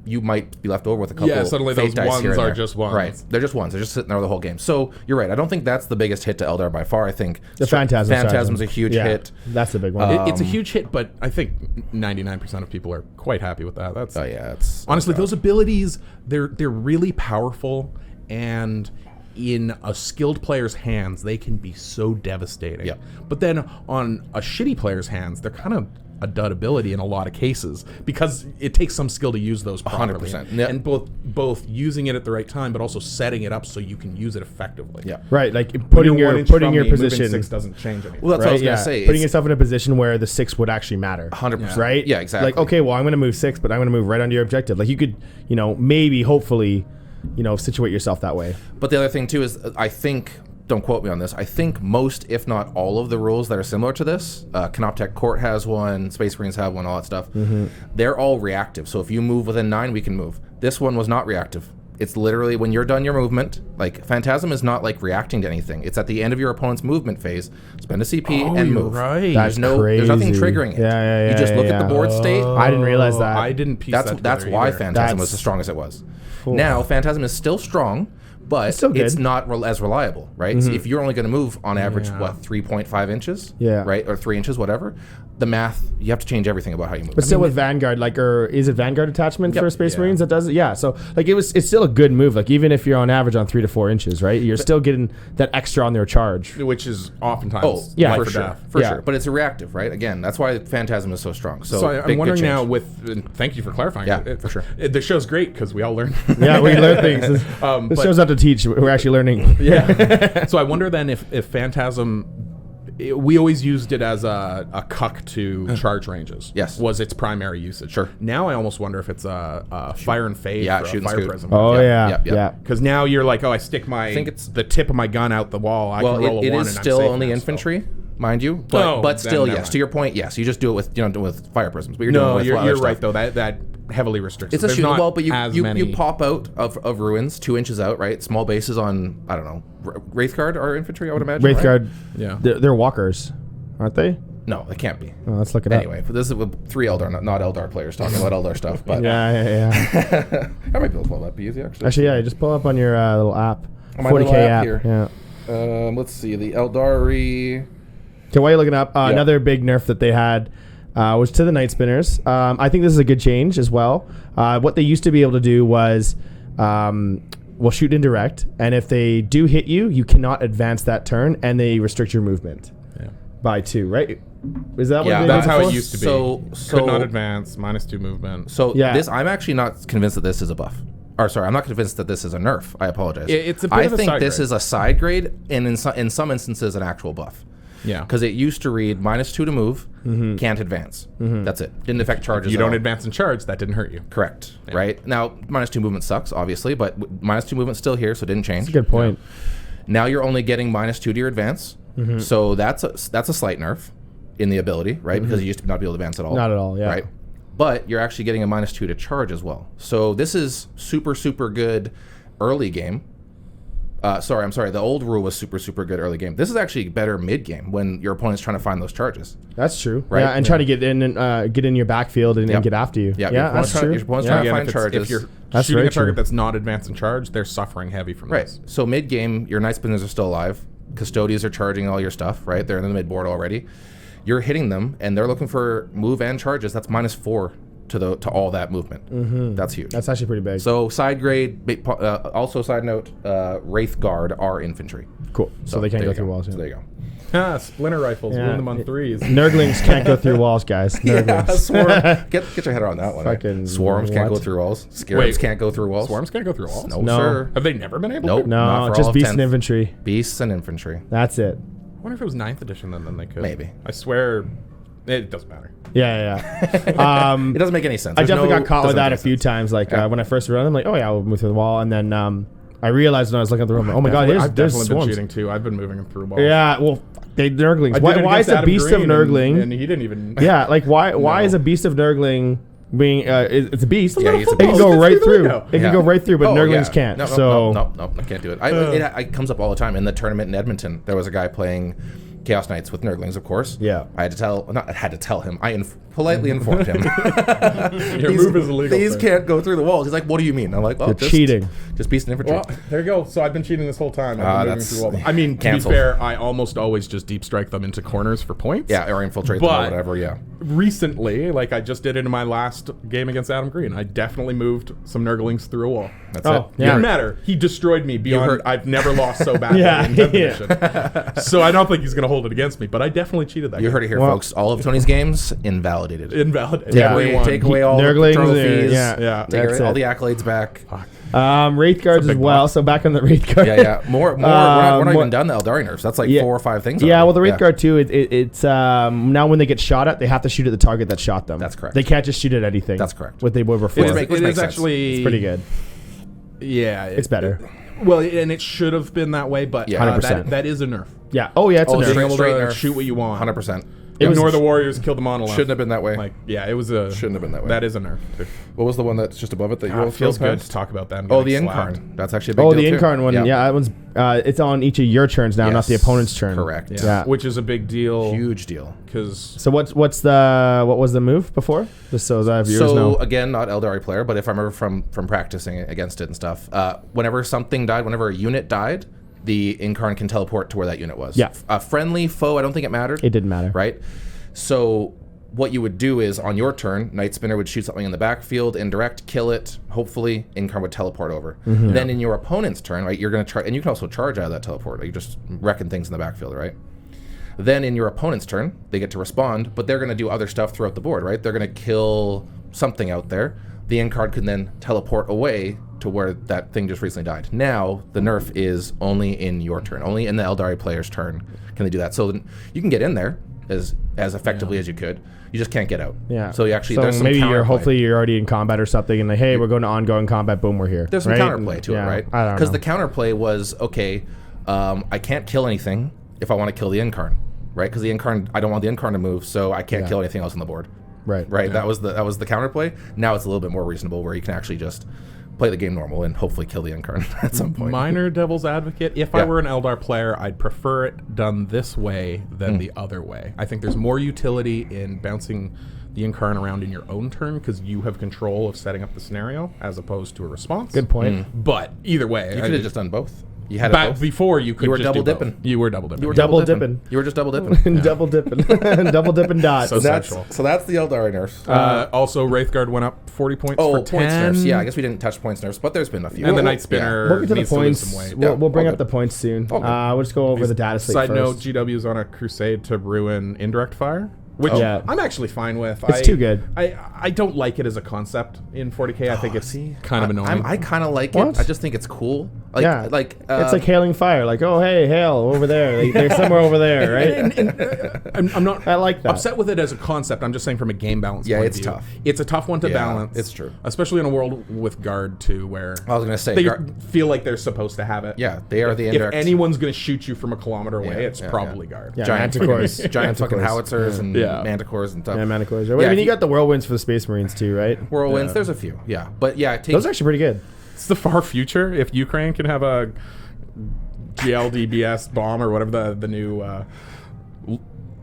you might be left over with a couple. Yeah, suddenly fate those dice ones here and are there. just ones. Right, they're just ones. They're just sitting there the whole game. So you're right. I don't think that's the biggest hit to Eldar by far. I think The Phantasm Phantasm's a huge hit. That's the big one. It's a huge hit, but I think 99% of people are quite happy with that. That's Oh yeah, it's honestly those abilities. They're really powerful, and in a skilled player's hands, they can be so devastating. Yeah. But then on a shitty player's hands, they're kind of a dud ability in a lot of cases because it takes some skill to use those properly. 100%. Yep. And both using it at the right time, but also setting it up so you can use it effectively. Yeah. Right, like When putting you're 1 your inch from me, position. moving 6 doesn't change anything. Well, that's what I Right, was yeah. gonna say. Putting yourself in a position where the 6 would actually matter. 100%. Right? Yeah, exactly. Like, okay, well, I'm going to move 6, but I'm going to move right under your objective. Like, you could, maybe, hopefully, situate yourself that way. But the other thing too is, I think, don't quote me on this, I think most, if not all of the rules that are similar to this, Canoptech Court has one, Space Marines have one, all that stuff, they're all reactive. So if you move within 9, we can move. This one was not reactive. It's literally when you're done your movement, like Phantasm is not like reacting to anything. It's at the end of your opponent's movement phase, spend a CP and move. Right. That's There's nothing crazy. triggering it. Yeah, you just look at the board state. I didn't realize that. I didn't piece that That's together why either. Phantasm was as strong as it was. Cool. Now Phantasm is still strong, but still good. it's not as reliable, right? So if you're only going to move on average, 3.5 inches, Yeah. right, or 3 inches, whatever, the math, you have to change everything about how you move. But still with Vanguard, or is it Vanguard attachment for Space Yeah. Marines that does it? Yeah. So it's still a good move. Like even if you're on average on 3 to 4 inches, right? You're still getting that extra on their charge. Which is oftentimes yeah, life for or sure, death. for Yeah. sure. But it's a reactive, right? Again, that's why Phantasm is so strong. So, So I'm big wondering now change. and thank you for clarifying. Yeah, for sure. The show's great because we all learn. Yeah, we learn things. This but- show's not to teach. We're actually learning. Yeah. So I wonder then if Phantasm, we always used it as a cuck to charge ranges. Yes. Was its primary usage. Sure. Now I almost wonder if it's a fire and fade Yeah, or shoot a and fire scoot. prism. Oh Yeah, yeah. yeah. Because now you're like, I stick think it's- the tip of my gun out the wall. I can roll it a 1 is and still I'm safe only now, infantry, mind you. Oh, But then still, never yes. mind. To your point, yes. You just do it with with fire prisms. But you're doing it No, with you're other right stuff. though. That heavily restricts. It's a There's shooting not ball, but as you many. pop out of ruins 2 inches out, right? Small bases on, I don't know, Wraithguard are infantry, I would imagine. right? Wraithguard. Yeah. They're walkers, aren't they? No, they can't be. Oh, let's look it up. Anyway, but this is with 3 Eldar, not Eldar players talking about Eldar stuff. But Yeah. I might be able to pull that up easy, actually. Actually, yeah. Just pull up on your little app. On my 40K little app app. here. Yeah. Let's see, the Eldari. Okay, while you're looking up, another big nerf that they had was to the Night Spinners. I think this is a good change as well. What they used to be able to do was, shoot indirect, and if they do hit you, you cannot advance that turn, and they restrict your movement by 2. Right? Is that what Yeah, they That's did how before? it used to be. So- Could not advance. -2 movement. So Yeah. I'm actually not convinced that this is a buff. Or sorry, I'm not convinced that this is a nerf. I apologize. It's a bit I of a think side this grade. is a side grade, and in some instances, an actual buff. Yeah. Because it used to read -2 to move, can't advance. That's it. Didn't affect charges. You at don't all. advance and charge. That didn't hurt you. Correct. Right now, -2 movement sucks, obviously, but -2 movement's still here, so it didn't change. That's a good point. Now you're only getting -2 to your advance, so that's a slight nerf in the ability, right? Because you used to not be able to advance at all. Not at all, yeah. Right. But you're actually getting a -2 to charge as well. So this is super, super good early game. Sorry. The old rule was super, super good early game. This is actually better mid game when your opponent's trying to find those charges. That's true. Right? Yeah, and try to get in and get in your backfield and Yep. get after you. Yeah, Yeah, that's true. Your opponent's Yeah. trying to Again, find charges. if you're That's shooting very a target true. that's not advance and charge, they're suffering heavy from Right. this. So mid game, your Night Spinners are still alive. Custodians are charging all your stuff, right? They're in the mid board already. You're hitting them, and they're looking for move and charges. That's -4 to all that movement. That's huge. That's actually pretty big. So side grade. Also side note, Wraith Guard are infantry. Cool. So they can't there go you through walls. So Yeah. there you go. Splinter rifles, Yeah. win them on 3s. Nurglings can't go through walls, guys. Nurglings. Swarm. Get your head around that one. Fucking Swarms can't go what? through walls. Scarabs can't go through walls. Swarms can't go through walls. No, No. sir. Have they never been able Nope. to? Not No, for all just of beasts and 10th. infantry. Beasts and infantry. That's it. I wonder if it was 9th edition then they could. Maybe. I swear it doesn't matter. Yeah. It doesn't make any sense. I There's definitely no- got caught with doesn't that make a few sense. times. Like Yeah. when I first run, I'm like, oh yeah, I'll move through the wall, and then I realized when I was looking at the room, oh my god, I've there's definitely swarms. been cheating too. I've been moving them through walls. Yeah, well, they Nurglings. I did Why it is against a Adam beast of Green, Nurgling? and he didn't even. Yeah, like why No. is a beast of Nurgling being? It's a beast. Yeah, he's a It can beast. go It's right through the through. window. It can go right through, but Oh, Nurglings yeah. can't. No, so I can't do it. It comes up all the time in the tournament in Edmonton. There was a guy playing Chaos Knights with Nurglings, of course. Yeah. I had to tell him. I politely informed him. Your move is illegal. These sir. can't go through the walls. He's like, "What do you mean?" I'm like, "Oh, You're cheating. Just beast and infantry." Well, there you go. So I've been cheating this whole time. I've been moving that's through walls. I mean, to canceled. be fair, I almost always just deep strike them into corners for points. Yeah, or infiltrate them or But- whatever. Yeah. recently, like I just did it in my last game against Adam Green. I definitely moved some Nurglings through a wall. That's it. Yeah. Didn't matter. He destroyed me beyond. I've never lost so badly Yeah. in 10th edition. So I don't think he's going to hold it against me. But I definitely cheated that. You game. heard it here, Well- folks. All of Tony's games invalidated. Invalid. Yeah. Everyone. Take away all Nurglings, the trophies. Yeah. Take That's all it. the accolades back. Wraith guards as big well. box. So back on the Wraith guard. Yeah. We're not even done the Eldari nerfs. That's like 4 or 5 things. Yeah, already. well, the Wraith Guard too. It's now when they get shot at, they have to shoot at the target that shot them. That's correct. They can't just shoot at anything. That's correct. What they were before. Which It makes is sense. actually It's pretty good. Yeah, It's better. Well, and it should have been that way, but Yeah, 100%. that is a nerf. Yeah. Oh yeah, it's a Oh, nerf. Being able straight to nerf. shoot what you want. 100%. Ignore the warriors, kill the monolith. Shouldn't have been that way. Like, yeah, it was a. Shouldn't have been that way. That is a nerf. Too. What was the one that's just above it that you It feels good past? to talk about them. Oh, the getting slapped. Incarn. That's actually a big Oh, deal the too. Incarn one. Yeah, that one's. It's on each of your turns now, not the Yes, opponent's turn. correct. Yeah. Which is a big deal. Huge deal. Because So what was the move before? Just so that viewers So know. again, not Eldari player, but if I remember from practicing against it and stuff, whenever something died, whenever a unit died, the Incarn can teleport to where that unit was. Yeah. A friendly foe, I don't think it mattered. It didn't matter. Right? So what you would do is on your turn, Night Spinner would shoot something in the backfield, indirect, kill it. Hopefully, Incarn would teleport over. Then in your opponent's turn, right, you're going to try, and you can also charge out of that teleport. You just wrecking things in the backfield, right? Then in your opponent's turn, they get to respond, but they're going to do other stuff throughout the board, right? They're going to kill something out there. The Incarn can then teleport away to where that thing just recently died. Now, the nerf is only in your turn. Only in the Eldari player's turn can they do that. So then you can get in there as effectively as you could. You just can't get out. Yeah. So you actually, So there's some maybe counterplay. hopefully you're already in combat or something, and like, hey, we're going to ongoing combat. Boom, we're here. There's some right? counterplay to it, right? I don't know. Because the counterplay was, okay, I can't kill anything if I want to kill the Incarn, right? Because the Incarn, I don't want the Incarn to move, so I can't kill anything else on the board. Right. Right. That was the counterplay. Now it's a little bit more reasonable where you can actually just play the game normal and hopefully kill the Incarn at some point. minor devil's advocate. If I were an Eldar player, I'd prefer it done this way than the other way. I think there's more utility in bouncing the Incarn around in your own turn because you have control of setting up the scenario as opposed to a response. Good point. But either way, You could have just done both. You had it back both. before you could You were just double do both. dipping. You were double dipping. You were Double dipping. You were just double dipping. Double dipping. Double dipping dots. So That's, central. so that's the Eldari nerfs. Also, Wraithguard went up 40 points Oh, for points 10. nerfs. Yeah, I guess we didn't touch points nerfs, but there's been a few. And the Well, Night Spinner We'll get to the needs to lose points. some weight. We'll bring all up the good. points soon. All good. We'll just go over the data slate Side first. note, GW's on a crusade to ruin indirect fire, which Yeah. I'm actually fine with. It's too good. I don't like it as a concept in 40k. I think it's kind of annoying. I kind of like What? it. I just think it's cool. Like, Yeah. like It's like hailing fire. Like, oh, hey, hail over there. Like, they're somewhere over there, right? I'm not I like that. upset with it as a concept. I'm just saying from a game balance Yeah, point it's of view. tough. It's a tough one to Yeah, balance. it's true. Especially in a world with guard too, where I was gonna say, they feel like they're supposed to have it. yeah, they are the If indirect. anyone's going to shoot you from a kilometer away, Yeah, it's yeah, probably guard. Yeah, giant manticores. giant fucking Manticores. howitzers and Yeah. manticores and stuff. Yeah, manticores. Yeah, I mean, if you you- got the whirlwinds for the Space Marines too, right? Whirlwinds. Yeah. There's a few. Yeah, but yeah, it takes. Those are actually pretty good. It's the far future. If Ukraine can have a GLDBS bomb or whatever the new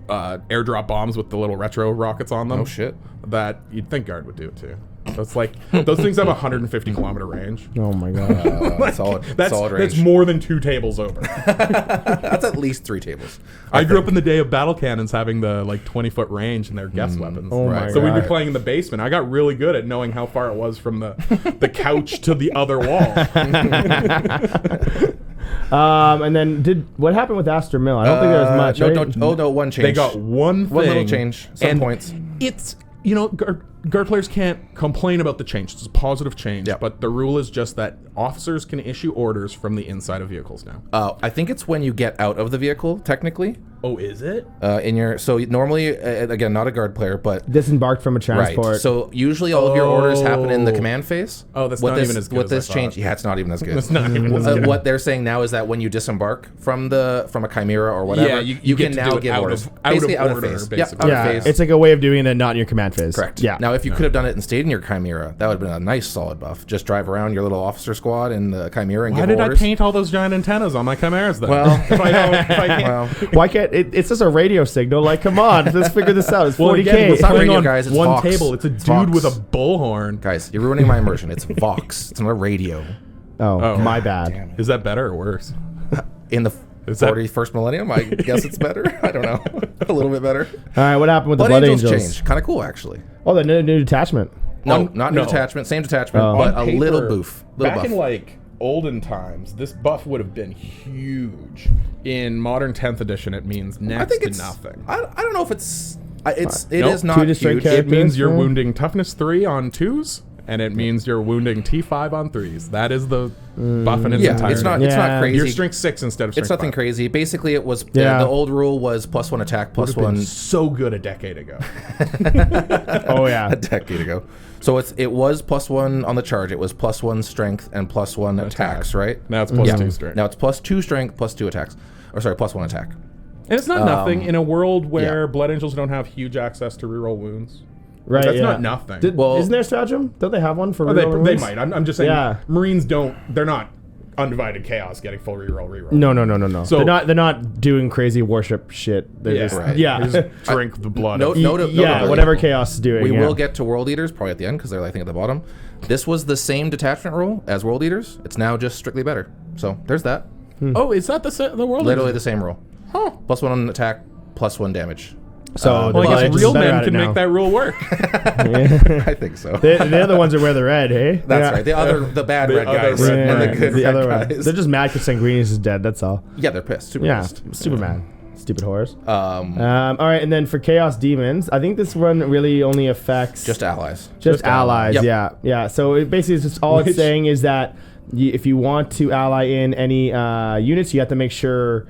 airdrop bombs with the little retro rockets on them. Oh shit. That you'd think guard would do it too. That's like those things have a 150 kilometer range. Oh my god. Solid. That's solid range. that's more than 2 tables over. That's at least 3 tables. I grew up in the day of battle cannons having the like 20-foot range and their guess weapons. Oh my So we'd be God. playing in the basement. I got really good at knowing how far it was from the couch to the other wall. And then what happened with Astor Mill? I don't think there was much. No, right? no, one change. They got one thing. One little change. Some and points. It's, guard players can't complain about the change. It's a positive change. Yeah. But the rule is just that officers can issue orders from the inside of vehicles now. I think it's when you get out of the vehicle, technically. Oh, is it? So normally, again, not a guard player, but Disembarked from a transport. right. So usually all of your orders happen in the command phase. Oh, that's What not this- even as good What as I this change? thought. Yeah, it's not even as good. It's not even as good. What they're saying now is that when you disembark from a chimera or whatever, Yeah, you can get to now do it give out orders. of- out of Basically out of order, phase. basically. Yep, out yeah, of phase. it's like a way of doing it not in your command phase. Correct. Yeah. Now, if you could have done it and stayed in your chimera, that would have been a nice solid buff. Just drive around your little officer squad in the chimera and Why give did orders. I paint all those giant antennas on my chimeras then? Well, if I can't. well, Why can't it's just a radio signal? Like, come on, let's figure this out. It's 40K. again, It's not playing radio, on guys, it's one Vox. table. It's a It's dude Vox. with a bullhorn. guys, you're ruining my immersion. It's Vox. It's not a radio. oh, Oh. my bad. Damn it. Is that better or worse? In the Is that 41st millennium. I guess it's better. I don't know. A little bit better. All right, what happened with the Blood Blood Angels Angels? changed. Kind of cool, actually. Oh, the new detachment. No, On- not new no. detachment. Same detachment, Oh. but on a little paper, boof. Little back buff. in like olden times, this buff would have been huge. In modern 10th edition, it means I next think to it's nothing. I don't know if it's. It Nope. is not Two distinct huge. It means you're Yeah. wounding toughness 3 on 2s, and it means you're wounding T5 on 3s. That is the buff in its Yeah, entirety. it's not. Yeah. It's not crazy. You're strength 6 instead of strength It's nothing 5. crazy. Basically, it was Yeah. the old rule was +1 attack, Would have been +1 so good a decade ago. Oh yeah. a decade ago. So it was +1 on the charge. It was +1 strength and +1 attacks, right? Now it's +2 strength. Now it's +2 strength, +2 attacks. Or sorry, +1 attack. And it's not nothing in a world where yeah. Blood Angels don't have huge access to reroll wounds. Right. That's yeah. not nothing. Well- Isn't there a stratagem? Don't they have one for Oh, they reroll wounds? might. I'm just saying. Yeah. Marines don't. They're not undivided chaos getting full reroll. No. So- they're not doing crazy worship shit. They're Yeah. just, Right. yeah. They just drink the blood. No- of- no- yeah, whatever chaos is doing. We yeah. will get to World Eaters probably at the end because they're I think at the bottom. This was the same detachment rule as World Eaters. It's now just strictly better. So there's that. Oh, is that the world? Literally the same rule. Huh. +1 on attack, +1 damage. So Well, I Blood guess Angels real is better men at it can now. make that rule work. I think so. The other ones are where they're red, hey? That's right. The bad The red other guys red and the guys. good the red other one. guys. They're just mad because Sanguinius is dead. That's all. Yeah, they're pissed. Super Yeah, pissed. super mad. Stupid whores. Um, All right, and then for Chaos Demons, I think this one really only affects just allies. just allies. Yep. Yeah. So it basically, it's just all it's Which- saying is that if you want to ally in any units, you have to make sure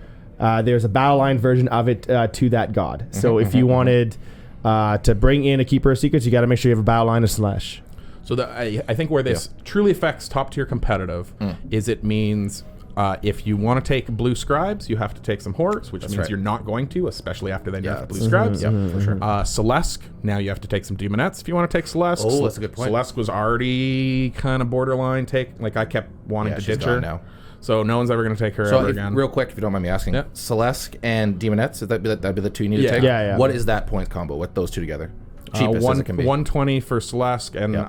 there's a battle line version of it to that god. So if you wanted to bring in a Keeper of Secrets, you got to make sure you have a battle line of Slash. So I think where this truly affects top tier competitive is it means if you want to take blue scribes, you have to take some horrors, which means right. you're not going to, especially after they nerf Yeah, blue scribes. Yeah, for sure. Celeste, now you have to take some demonettes if you want to take Celeste. Oh, that's a good point. Celeste was already kind of borderline I kept wanting Yeah, to she's ditch her. gone now. So no one's ever going to take her So ever if, again. real quick, if you don't mind me asking, Yeah. Celeste and Demonettes, that'd be the two you need Yeah. to take? Yeah. What is that point combo with those two together? Cheapest as it can be. 120 for Celeste, and Yeah.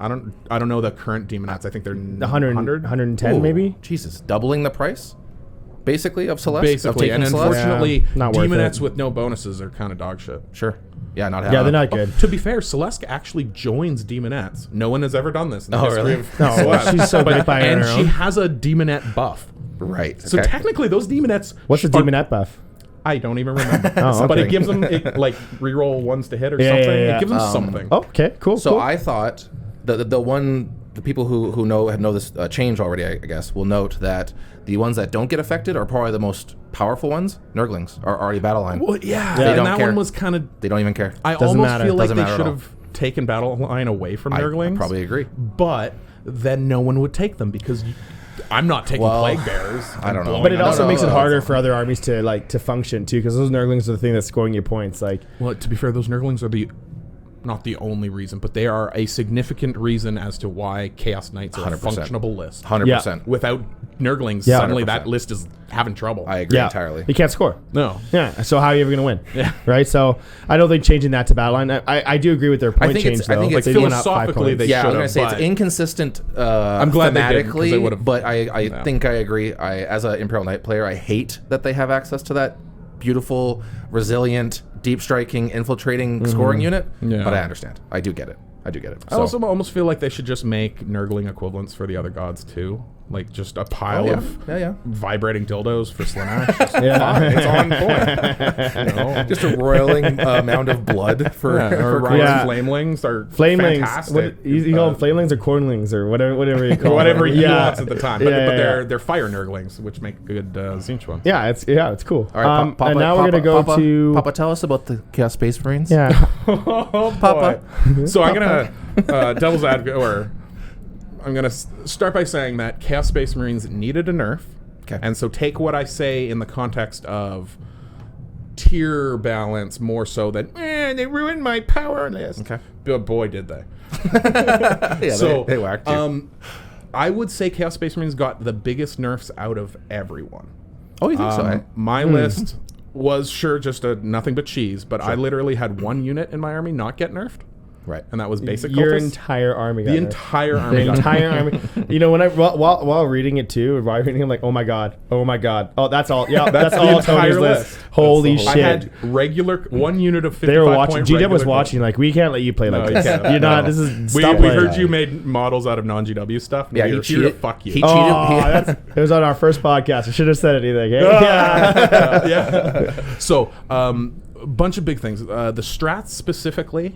I don't know the current demonettes. I think they're 100, 100. 110 Ooh, maybe? Jesus, doubling the price, basically, of Celeste. Basically, of and taking Celeste? unfortunately, Yeah, not worth demonettes it. with no bonuses are kind of dog shit. Sure. Yeah, not Yeah, they're not good. To be fair, Celeste actually joins demonettes. No one has ever done this in the Oh, history really? of No, Celeste. she's so great by and her she own. has a demonette buff. Right. So okay. technically, those demonettes. What's the are- Demonette buff? I don't even remember. Oh, But okay. it gives them like reroll ones to hit or Yeah, something. yeah, yeah. It gives them something. Oh, okay, cool. So cool. I thought the people who know this change already, I guess, will note that the ones that don't get affected are probably the most powerful ones. Nurglings are already battle line. Well, yeah, They and don't that care. one was kind of. They don't even care. I Doesn't almost matter. feel like Doesn't they matter at should all. have taken battle line away from I Nurglings. probably agree. But then no one would take them because I'm not taking Well, plague bearers. I don't know. Blowing But it them also up. makes it no, harder that's for other armies to function too, because those Nurglings are the thing that's scoring you points. Like, Well, to be fair, those Nurglings are not the only reason, but they are a significant reason as to why Chaos Knights are 100%. a functionable list. 100%. Without Nurglings, Yeah. suddenly 100%. that list is having trouble. I agree yeah, entirely. you can't score. no. Yeah, so how are you ever gonna win? Yeah. Right. So I don't think changing that to battle line. I do agree with their point think change it's- I though. think it's They went up 5 philosophically points. they Yeah, I was should've, gonna say it's but- inconsistent. I'm glad they didn't, 'cause they thematically, would've- but I Yeah. think I agree. As an Imperial Knight player, I hate that they have access to that beautiful, resilient, deep striking, infiltrating scoring unit. Yeah. But I understand. I do get it. I also almost feel like they should just make Nurgling equivalents for the other gods too. Like just a pile of yeah. vibrating dildos for Slaanesh. Just Yeah. fine, it's on point. You know? Just a roiling amount of blood for, Yeah, or for Ryan's Yeah. Flamelings are Flamelings. fantastic. What, you call them flamelings or cornlings or whatever you call Whatever them. he Yeah. wants at the time, but, Yeah, but yeah, they're fire Nurglings, which make good Zinch ones. yeah, it's cool. All right, Papa, and now we're gonna go Papa, to Papa. Tell us about the Chaos Space Marines. yeah. Oh, Papa. boy. So I'm gonna devil's advocate, or I'm gonna start by saying that Chaos Space Marines needed a nerf, Okay. and so take what I say in the context of tier balance more so than they ruined my power list. Okay. But boy, did they! Yeah, So they whacked you. I would say Chaos Space Marines got the biggest nerfs out of everyone. Oh, you think so? Eh? My list was sure just a nothing but cheese, but I literally had one unit in my army not get nerfed. Right. And that was basic Your cultists. entire army got The nerfed. entire The army. got entire army. You know, when while reading it too, while reading, I'm like, oh my god. Oh, that's all. Yeah, that's the all. entire Tony's list. list. Holy I shit. had regular one unit of 55 They were watching. point GW was regular watching. Like, we can't let you play like No, you this. can't. You're not. No. This is. We Stop we playing. heard you made models out of non-GW stuff. Yeah, We're he here cheated. to fuck you. He Oh, cheated. it was on our first podcast. I should have said anything. Eh? Yeah. Yeah. So, a bunch of big things. The strats specifically,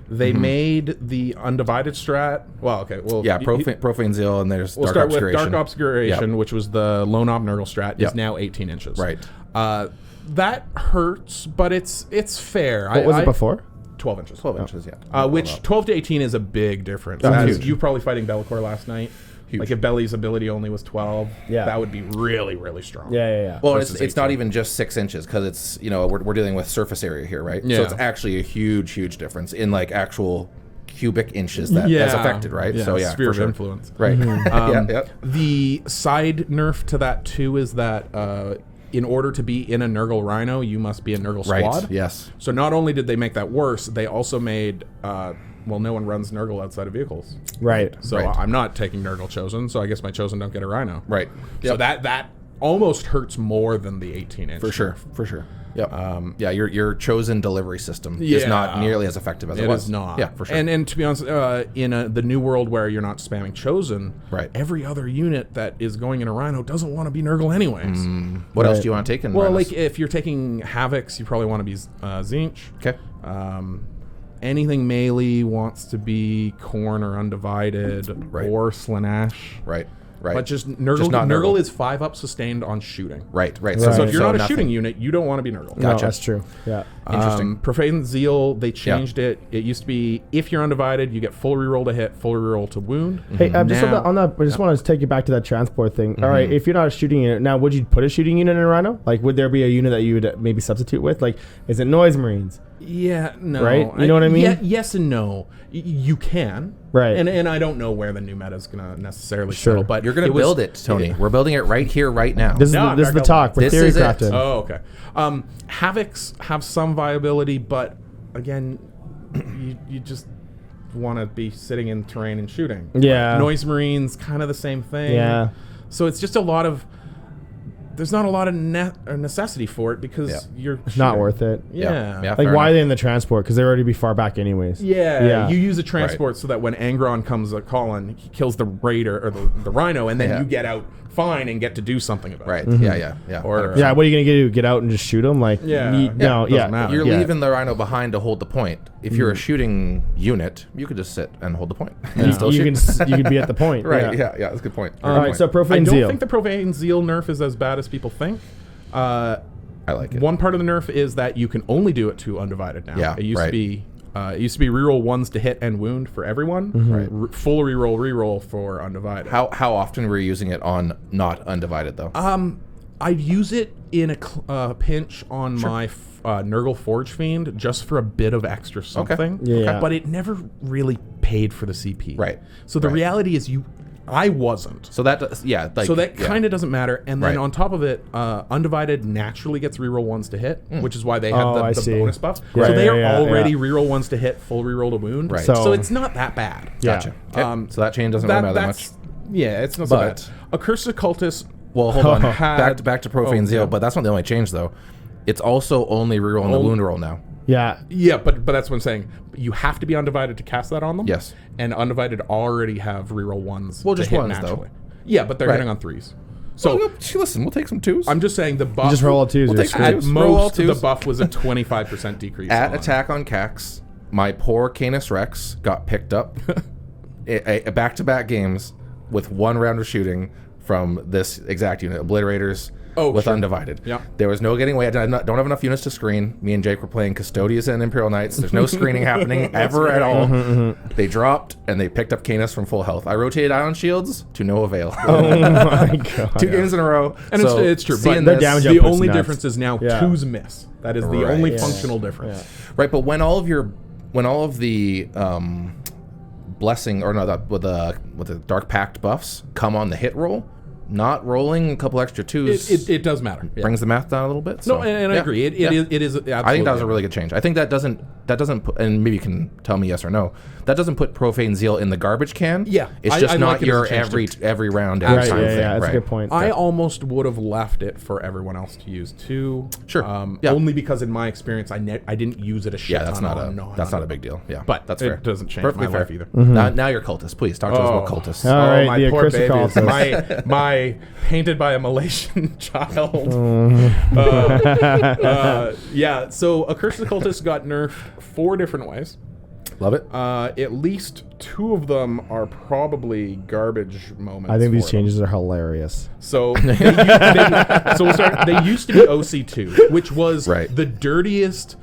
they made the undivided strat. Well, okay. Well, Yeah, profane zeal, and there's we'll dark start obscuration. with dark obscuration, Yep. which was the lone op Nurgle strat. Yep. Is now 18 inches. Right. That hurts, but it's fair. What was it before? 12 inches. 12 inches, yeah. Which 12 to 18 is a big difference. That's As huge. you probably fighting Bellicor last night. Huge. Like if Belly's ability only was 12, Yeah. that would be really, really strong. Yeah. Well, versus it's not 18. even just 6 inches because it's, you know, we're dealing with surface area here, right? Yeah. So it's actually a huge difference in like actual cubic inches that's affected, right? So yeah, sphere for of sure. influence. Right. Um, The side nerf to that too is that in order to be in a Nurgle Rhino, you must be a Nurgle Right. squad. Yes. So not only did they make that worse, they also made well, no one runs Nurgle outside of vehicles. Right. So Right. I'm not taking Nurgle Chosen, so I guess my Chosen don't get a Rhino. Right. So that almost hurts more than the 18 inch. For sure. Yep. Yeah, your chosen delivery system is not nearly as effective as it It was. is not. Yeah, for sure. And to be honest, in the new world where you're not spamming Chosen, Right. every other unit that is going in a Rhino doesn't want to be Nurgle anyways. What else do you want to take in? Well, Rhinos? like if you're taking Havocs, you probably want to be Zinch. Okay. Anything melee wants to be Khorne or Undivided Right. or Slaanesh. Right. But just Nurgle, not Nurgle Nurgle. is 5-up sustained on shooting. Right. Right. So if you're not a nothing. shooting unit, you don't want to be Nurgle. No, Gotcha. that's true. Yeah. Interesting. Profane Zeal, they changed it. It used to be if you're undivided, you get full reroll to hit, full reroll to wound. Hey, just Now- on that, I just want to take you back to that transport thing. All right, if you're not a shooting unit, now would you put a shooting unit in a Rhino? Like, would there be a unit that you would maybe substitute with? Like, is it Noise Marines? Yeah, no. Right? You know what I mean? Yes and no. You can. Right. And I don't know where the new meta is going to necessarily Sure. settle, but You're going to build it, Tony. We're building it right here, right now. This is No, the, this is the Dark talk. We're This theory is it. crafting. Oh, okay. Havocs have some viability, but again, you just want to be sitting in terrain and shooting. Yeah. Noise Marines, kind of the same thing. Yeah. So it's just a lot of. There's not a lot of necessity for it because Yeah. you're. It's not shooting. worth it. Yeah. Yeah. Like, fair why are enough. they in the transport? Because they're already be far back anyways. Yeah, you use a transport so that when Angron comes a calling, he kills the raider or the rhino, and then Yeah. you get out fine and get to do something about Right. it. Yeah. Or- 100%. Yeah, what are you going to do? Get out and just shoot them? Like, Yeah. no, Doesn't yeah. matter. You're yeah. leaving the rhino behind to hold the point. If you're a shooting unit, you could just sit and hold the point. You, And still you shoot. can you can be at the point. Right. Yeah. Yeah. That's a good point. All right, so I Profane don't Zeal. think the Profane Zeal nerf is as bad as people think. I like it. One part of the nerf is that you can only do it to undivided now. Yeah, It used right. to be reroll ones to hit and wound for everyone. Right. Full reroll for undivided. How often were you using it on not undivided though? I'd use it in a pinch on my Nurgle Forge Fiend just for a bit of extra something. Yeah. But it never really paid for the CP. Right. So the Right. reality is I wasn't. So that does, like, So that kind of doesn't matter. And then Right. on top of it, Undivided naturally gets reroll ones to hit, which is why they have Oh, I the see. bonus buff. Yeah, so they are yeah, already yeah. reroll ones to hit, full reroll to wound. Right. So, So- it's not that bad. Yeah. Gotcha. Okay. So that change doesn't really matter that much. Yeah, it's not so bad. But- Accursed Occultist. Well, hold on. Had- back to Profane Oh, Zeal, yeah. but that's not the only change though. It's also only rerolling the wound roll now. Yeah. Yeah, but that's what I'm saying. You have to be Undivided to cast that on them. Yes. And Undivided already have reroll ones. Well, to just hit ones, though. naturally. Yeah, but they're Right. hitting on threes. So Listen, we'll take some twos. I'm just saying the buff. Just roll all twos. We'll you're take some screwed. At twos. Roll all most, the twos. buff was a 25% decrease. At on. attack on Cax, my poor Canis Rex got picked up a back-to-back games with one round of shooting from this exact unit, Obliterators. With sure. Undivided. Yeah. There was no getting away. Don't have enough units to screen. Me and Jake were playing Custodians and Imperial Knights. There's no screening happening ever at all. They dropped and they picked up Canis from full health. I rotated Ion Shields to no avail. Oh my god. 2 games in a row. And So, it's true. seeing But their this- damage the output's only nuts. difference is now Yeah. twos miss. That is the Right. only Yeah. functional difference. Right, but when all of the blessing or no, with the Dark Pact buffs come on the hit roll, not rolling a couple extra twos It does matter. Yeah. brings the math down a little bit. No, So, and I yeah. agree. It Yeah. is absolutely. I think that was a really good change. I think that doesn't that doesn't put, and maybe you can tell me yes or no, that doesn't put Profane Zeal in the garbage can. Yeah. It's just not your every round every time thing. That's right. a good point. I almost would have left it for everyone else to use too. Sure. Only because in my experience, I didn't use it a shit that's ton. not a big deal. Yeah, But that's it fair. doesn't change Perfectly my fair. life either. Now you're cultist. Please talk to us about cultists. All right, my the poor accursed babies. cultist. My painted by a Malaysian child. So Accursed Cultists got nerfed 4 different ways. Love it. At least 2 of them are probably garbage moments. I think these for changes are hilarious. So they used to be OC2, which was the dirtiest,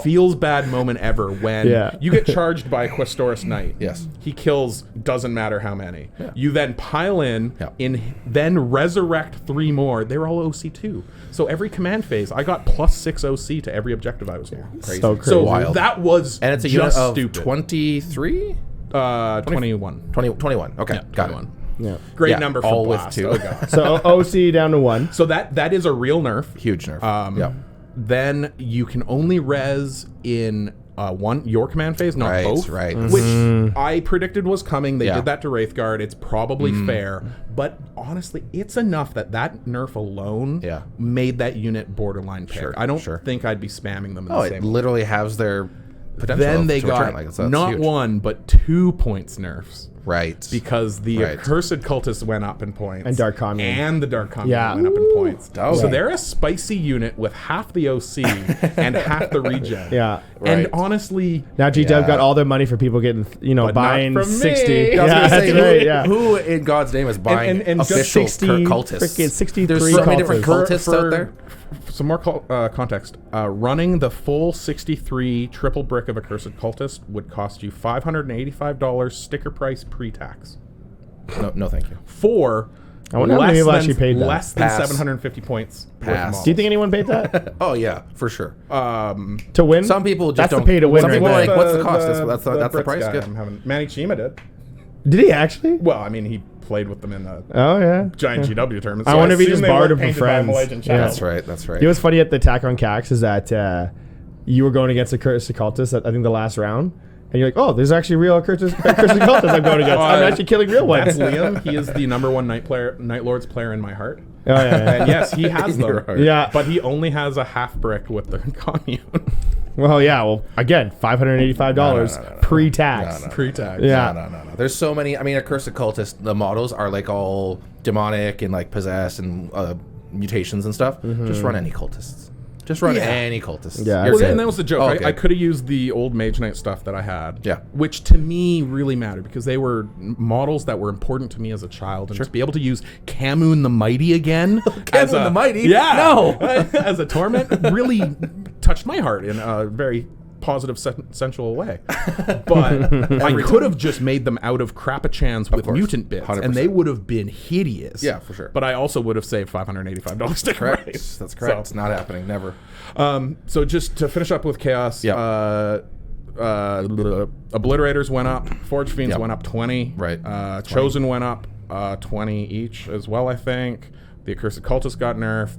feels bad moment ever when you get charged by a Questoris Knight. Yes. He kills, doesn't matter how many. Yeah. You then pile in, then resurrect 3 more. They were all OC2. So every command phase, I got +6 OC to every objective I was doing. Crazy. So crazy. So Wild. that was And it's a just unit of stupid. 23? 21. 21. Okay, Yeah, got 21. it. Yeah. Great number for all with Blast. 2. Oh, God. So OC down to 1. So that is a real nerf. Huge nerf. Then you can only res in your command phase, not both. Right. Which I predicted was coming. They Yeah. did that to Wraithguard. It's probably fair. But honestly, it's enough that nerf alone made that unit borderline paired. I don't think I'd be spamming them in the same it literally has their potential. Then they to return. got Like, that's not huge. 1, but 2 points nerfs. Right. Because the Accursed Cultists went up in points. And Dark Commune. And the Dark Commune went up in points. Oh. So they're a spicy unit with half the OC and half the regen. Yeah. And honestly... Now GW got all their money for people getting, But buying not from 60. me. Yeah, I was gonna say, that's right, yeah. who in God's name is buying And just official 60 cultists? freaking 63 There's so many different cultists. cultists out there. Some more context. Running the full 63 triple brick of Accursed Cultist would cost you $585 sticker price pre-tax. No, thank you. For I wonder how many people actually paid that. less than Pass. 750 points. worth of Pass. models. Do you think anyone paid that? Oh yeah, for sure. To win? Some people just That's don't. the pay to win Some right people are there. like, what's the cost? That's the Brits price. guy Good. I'm having. Manny Chima did. Did he actually? Well, I mean, he played with them in the Oh, yeah. giant GW tournament. I so wonder if he assume just they borrowed weren't him from painted by a friends. Malaysian Yeah. child. That's right. You know what's funny at the attack on Cax is that you were going against a Curtis Cultist at, I think, the last round. And you're like, oh, there's actually real Curtis Cultists I'm going against. I'm actually killing real ones. That's Liam. He is the #1 Night Lords player in my heart. Oh, yeah. And yes, he has them. Yeah. But he only has a half brick with the commune. Well, yeah. Well, again, $585 pre-tax. Pre-tax. Yeah. No. There's so many. I mean, Accursed Cultist, the models are like all demonic and like possessed and mutations and stuff. Just run any cultists. Just run any cultists. Yeah. Well, That's and it. that was the joke. Oh, okay. I could have used the old Mage Knight stuff that I had. Yeah. Which to me really mattered because they were models that were important to me as a child. And to be able to use Camoon the Mighty again. Camoon the Mighty? Yeah. No. As a torment really touched my heart in a very positive, sensual way. But I could have just made them out of Crapachans with course. mutant bits. 100%. And they would have been hideous. Yeah, for sure. But I also would have saved $585 sticker Correct. price. That's correct. So- It's not happening. Never. So just to finish up with Chaos, Yep. Obliterators went up, Forge Fiends Yep. went up 20, Right. Chosen went up 20 each as well, I think. The Accursed Cultists got nerfed,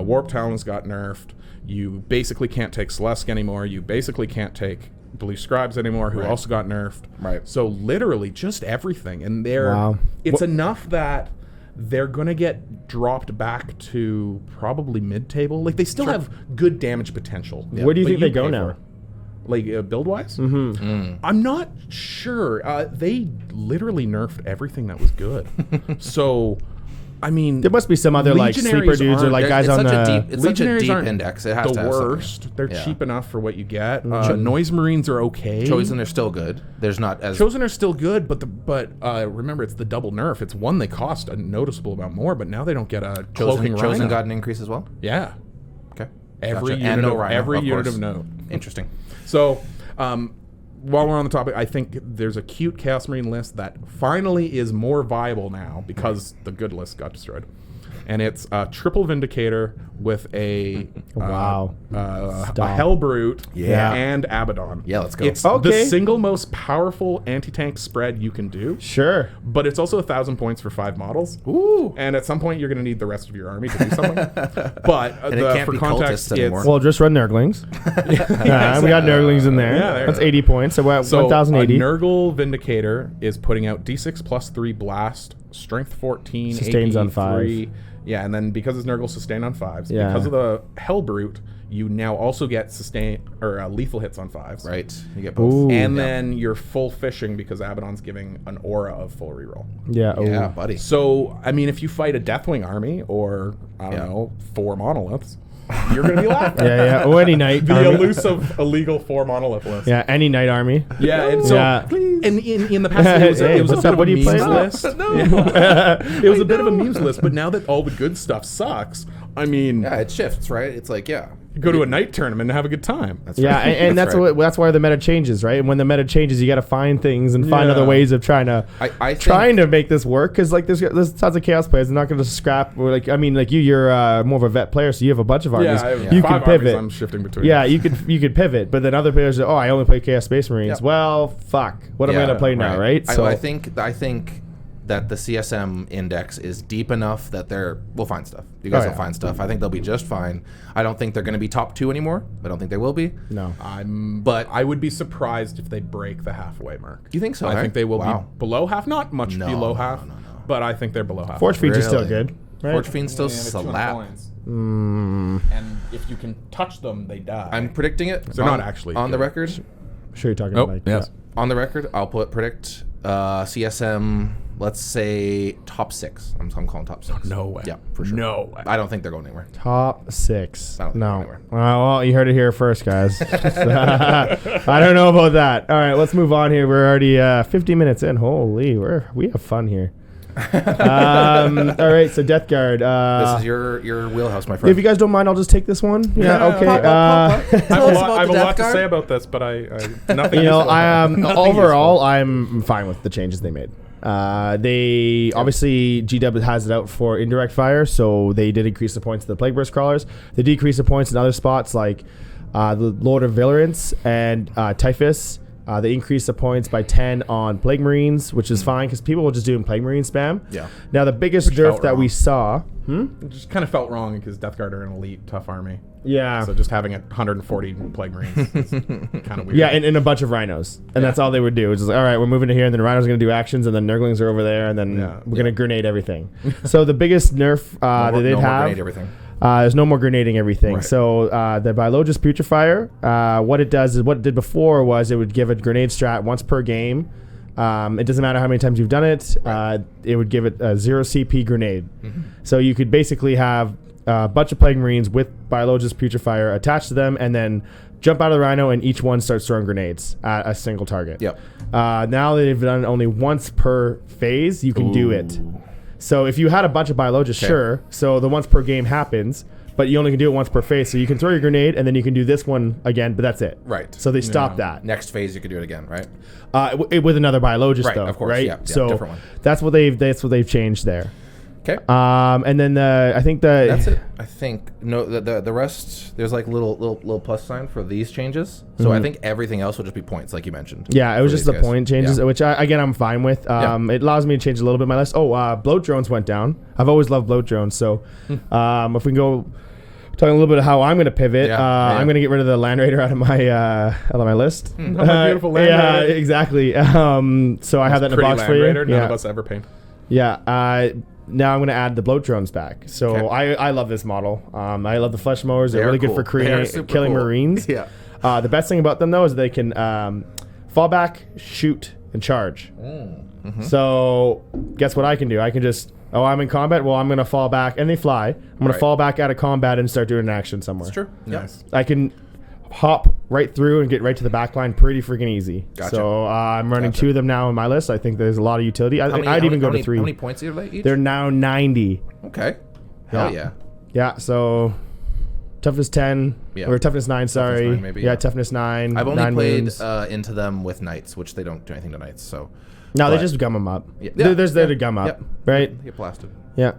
Warp Talons got nerfed. You basically can't take Celeste anymore. You basically can't take Blue Scribes anymore, who also got nerfed. Right. So literally just everything, and Wow. it's enough that they're gonna get dropped back to probably mid-table. Like they still have good damage potential. Where do you but think they go pay now? for it. Like build-wise? I'm not sure. They literally nerfed everything that was good. So, I mean, There must be some other like sleeper Legionaries dudes or aren't- like guys it's on such a the. deep- It's such a Legionaries deep aren't index. It has the to have something. worst. They're Yeah. cheap enough for what you get. Noise Marines are okay. Chosen are still good. There's not as Chosen are still good, but remember it's the double nerf. It's one they cost a noticeable amount more, but now they don't get a cloaking Chosen Rhino. got an increase as well. Yeah, Okay. every Gotcha. unit And no of, Rhino, every of unit course. of note. Interesting. So, while we're on the topic, I think there's a cute Chaos Marine list that finally is more viable now because the good list got destroyed. and it's a triple Vindicator with a Wow. a Stop. Hell Brute, Yeah. and Abaddon. Yeah, let's go. It's Okay. the single most powerful anti-tank spread you can do, Sure. but it's also 1,000 points for 5 models. Ooh. And at some point, you're going to need the rest of your army to do something. But And it can't for be context, cultists anymore. Well, just run Nurglings. We got Nurglings in there. Yeah, there That's you go. 80 points. So we're at So 1,080. a Nurgle Vindicator is putting out D6 plus 3 blast, strength 14, Sustains AP on 5. 3. Yeah, and then because it's Nurgle, sustain on 5s. Yeah. Because of the Hell Brute, you now also get sustain or lethal hits on 5s. Right. You get both. Ooh. And Yeah. then you're full fishing because Abaddon's giving an aura of full reroll. Yeah. Oh. Yeah, buddy. So, I mean, if you fight a Deathwing army or, I don't Yeah. know, 4 monoliths, you're going to be laughing. Yeah, yeah. Or any knight. The army. elusive illegal 4 monolith list. Yeah, any knight army. Yeah, and so Yeah. and in the past it was, Hey, it was a what's bit up? of What a do you play? memes list. No. Yeah. It was a bit of a memes list, but now that all the good stuff sucks, I mean, Yeah, it shifts, right? It's like, yeah. go to a night tournament and have a good time. That's Yeah, right. and that's right. that's why the meta changes, right? And when the meta changes, you got to find things and find Yeah. other ways of trying to I think, trying to make this work. Because like there's tons of chaos players. They're not going to scrap. Or like I mean, like you're more of a vet player, so you have a bunch of armies. I have You 5 can armies pivot. I'm shifting between. Yeah, you could pivot, but then other players are, oh, I only play Chaos Space Marines. Yep. Well, fuck. What am I Yeah, gonna play now, right? So I think that the CSM index is deep enough that we'll find stuff. You guys Oh, will yeah. find stuff. I think they'll be just fine. I don't think they're going to be top 2 anymore. I don't think they will be. no. But I would be surprised if they break the halfway mark. you think so? I eh? think they will Wow. be below half, not much No, below no, half, no. but I think they're below half. Forge Feats is still Really? good, right? Forge Fiends still slap. And if you can touch them, they die. I'm predicting it. They're not actually on the good. record. Sure, you're talking Nope. like Yes. On the record, I'll predict CSM. Let's say top 6. I'm calling top 6. No way. Yeah, for sure. No way. I don't think they're going anywhere. Top 6. I don't think No. anywhere. Well, you heard it here first, guys. I don't know about that. All right, let's move on here. We're already 50 minutes in. Holy, we have fun here. All right, so Death Guard. This is your wheelhouse, my friend. If you guys don't mind, I'll just take this one. Yeah, okay. Pop up. I have Tell us about I have the a Death lot to Guard. say about this, but I nothing. You know, useful. Nothing overall, useful. I'm fine with the changes they made. They obviously GW has it out for indirect fire, so they did increase the points to the Plague Burst crawlers. They decreased the points in other spots like the Lord of Valorance and Typhus. They increased the points by 10 on Plague Marines, which is fine because people were just doing Plague Marine spam. Yeah. Now the biggest felt nerf that we wrong. saw. It just kind of felt wrong because Death Guard are an elite, tough army. Yeah. So just having 140 Plague Marines is kind of weird. Yeah, and a bunch of rhinos, and that's all they would do. It's just like, all right, we're moving to here, and then rhinos are going to do actions, and then Nurglings are over there, and then we're going to grenade everything. So the biggest nerf that they'd no more have, grenade everything. there's no more grenading everything. Right. So the Biologus Putrefier, what it does is what it did before was it would give a grenade strat once per game. It doesn't matter how many times you've done it. It would give it a 0 CP grenade. So you could basically have a bunch of Plague Marines with Biologus Putrefier attached to them, and then jump out of the Rhino, and each one starts throwing grenades at a single target. Yep. Now that they've done only once per phase, you can do it. So if you had a bunch of Biologus, sure. So the once per game happens, but you only can do it once per phase. So you can throw your grenade, and then you can do this one again, but that's it. Right. So they stopped that. Next phase, you could do it again, right? With another Biologist, Right, though, of course, right? yeah, so different one. that's what they've changed there. Okay. And then I think That's it. I think the rest. There's like little plus sign for these changes. So I think everything else will just be points, like you mentioned. Yeah, it was for just these the guys. point changes, Yeah. which I'm fine with. It allows me to change a little bit my list. Bloat drones went down. I've always loved bloat drones. So if we can go talking a little bit of how I'm going to pivot, I'm going to get rid of the Land Raider out of my list. my beautiful Land Yeah, Raider. exactly. So I have that in a Pretty box Land for you. Raider, none Yeah. of us ever paint. Yeah. Now I'm going to add the bloat drones back. So Okay. I love this model. I love the flesh mowers. They're They are really good cool. for They are super killing cool. Marines. Yeah. The best thing about them though is they can fall back, shoot, and charge. So guess what I can do? I can just I'm in combat. Well, I'm going to fall back, and they fly. I'm going Right. to fall back out of combat and start doing an action somewhere. It's true. Yeah. Nice. I can hop right through and get right to the back line pretty freaking easy. Gotcha. So I'm running Gotcha. 2 of them now on my list. I think there's a lot of utility. I'd even go to 3. How many points are they each? They're now 90. Okay. Hell yeah. Yeah, so toughness 10 Yeah. or toughness 9, sorry. 9 maybe, yeah, yeah. toughness 9. I've only 9 played wounds. into them with knights, which they don't do anything to knights. So No, they but- just gum them up. Yeah. They're there to Yeah. gum up, Yep. right? They get blasted. Yeah.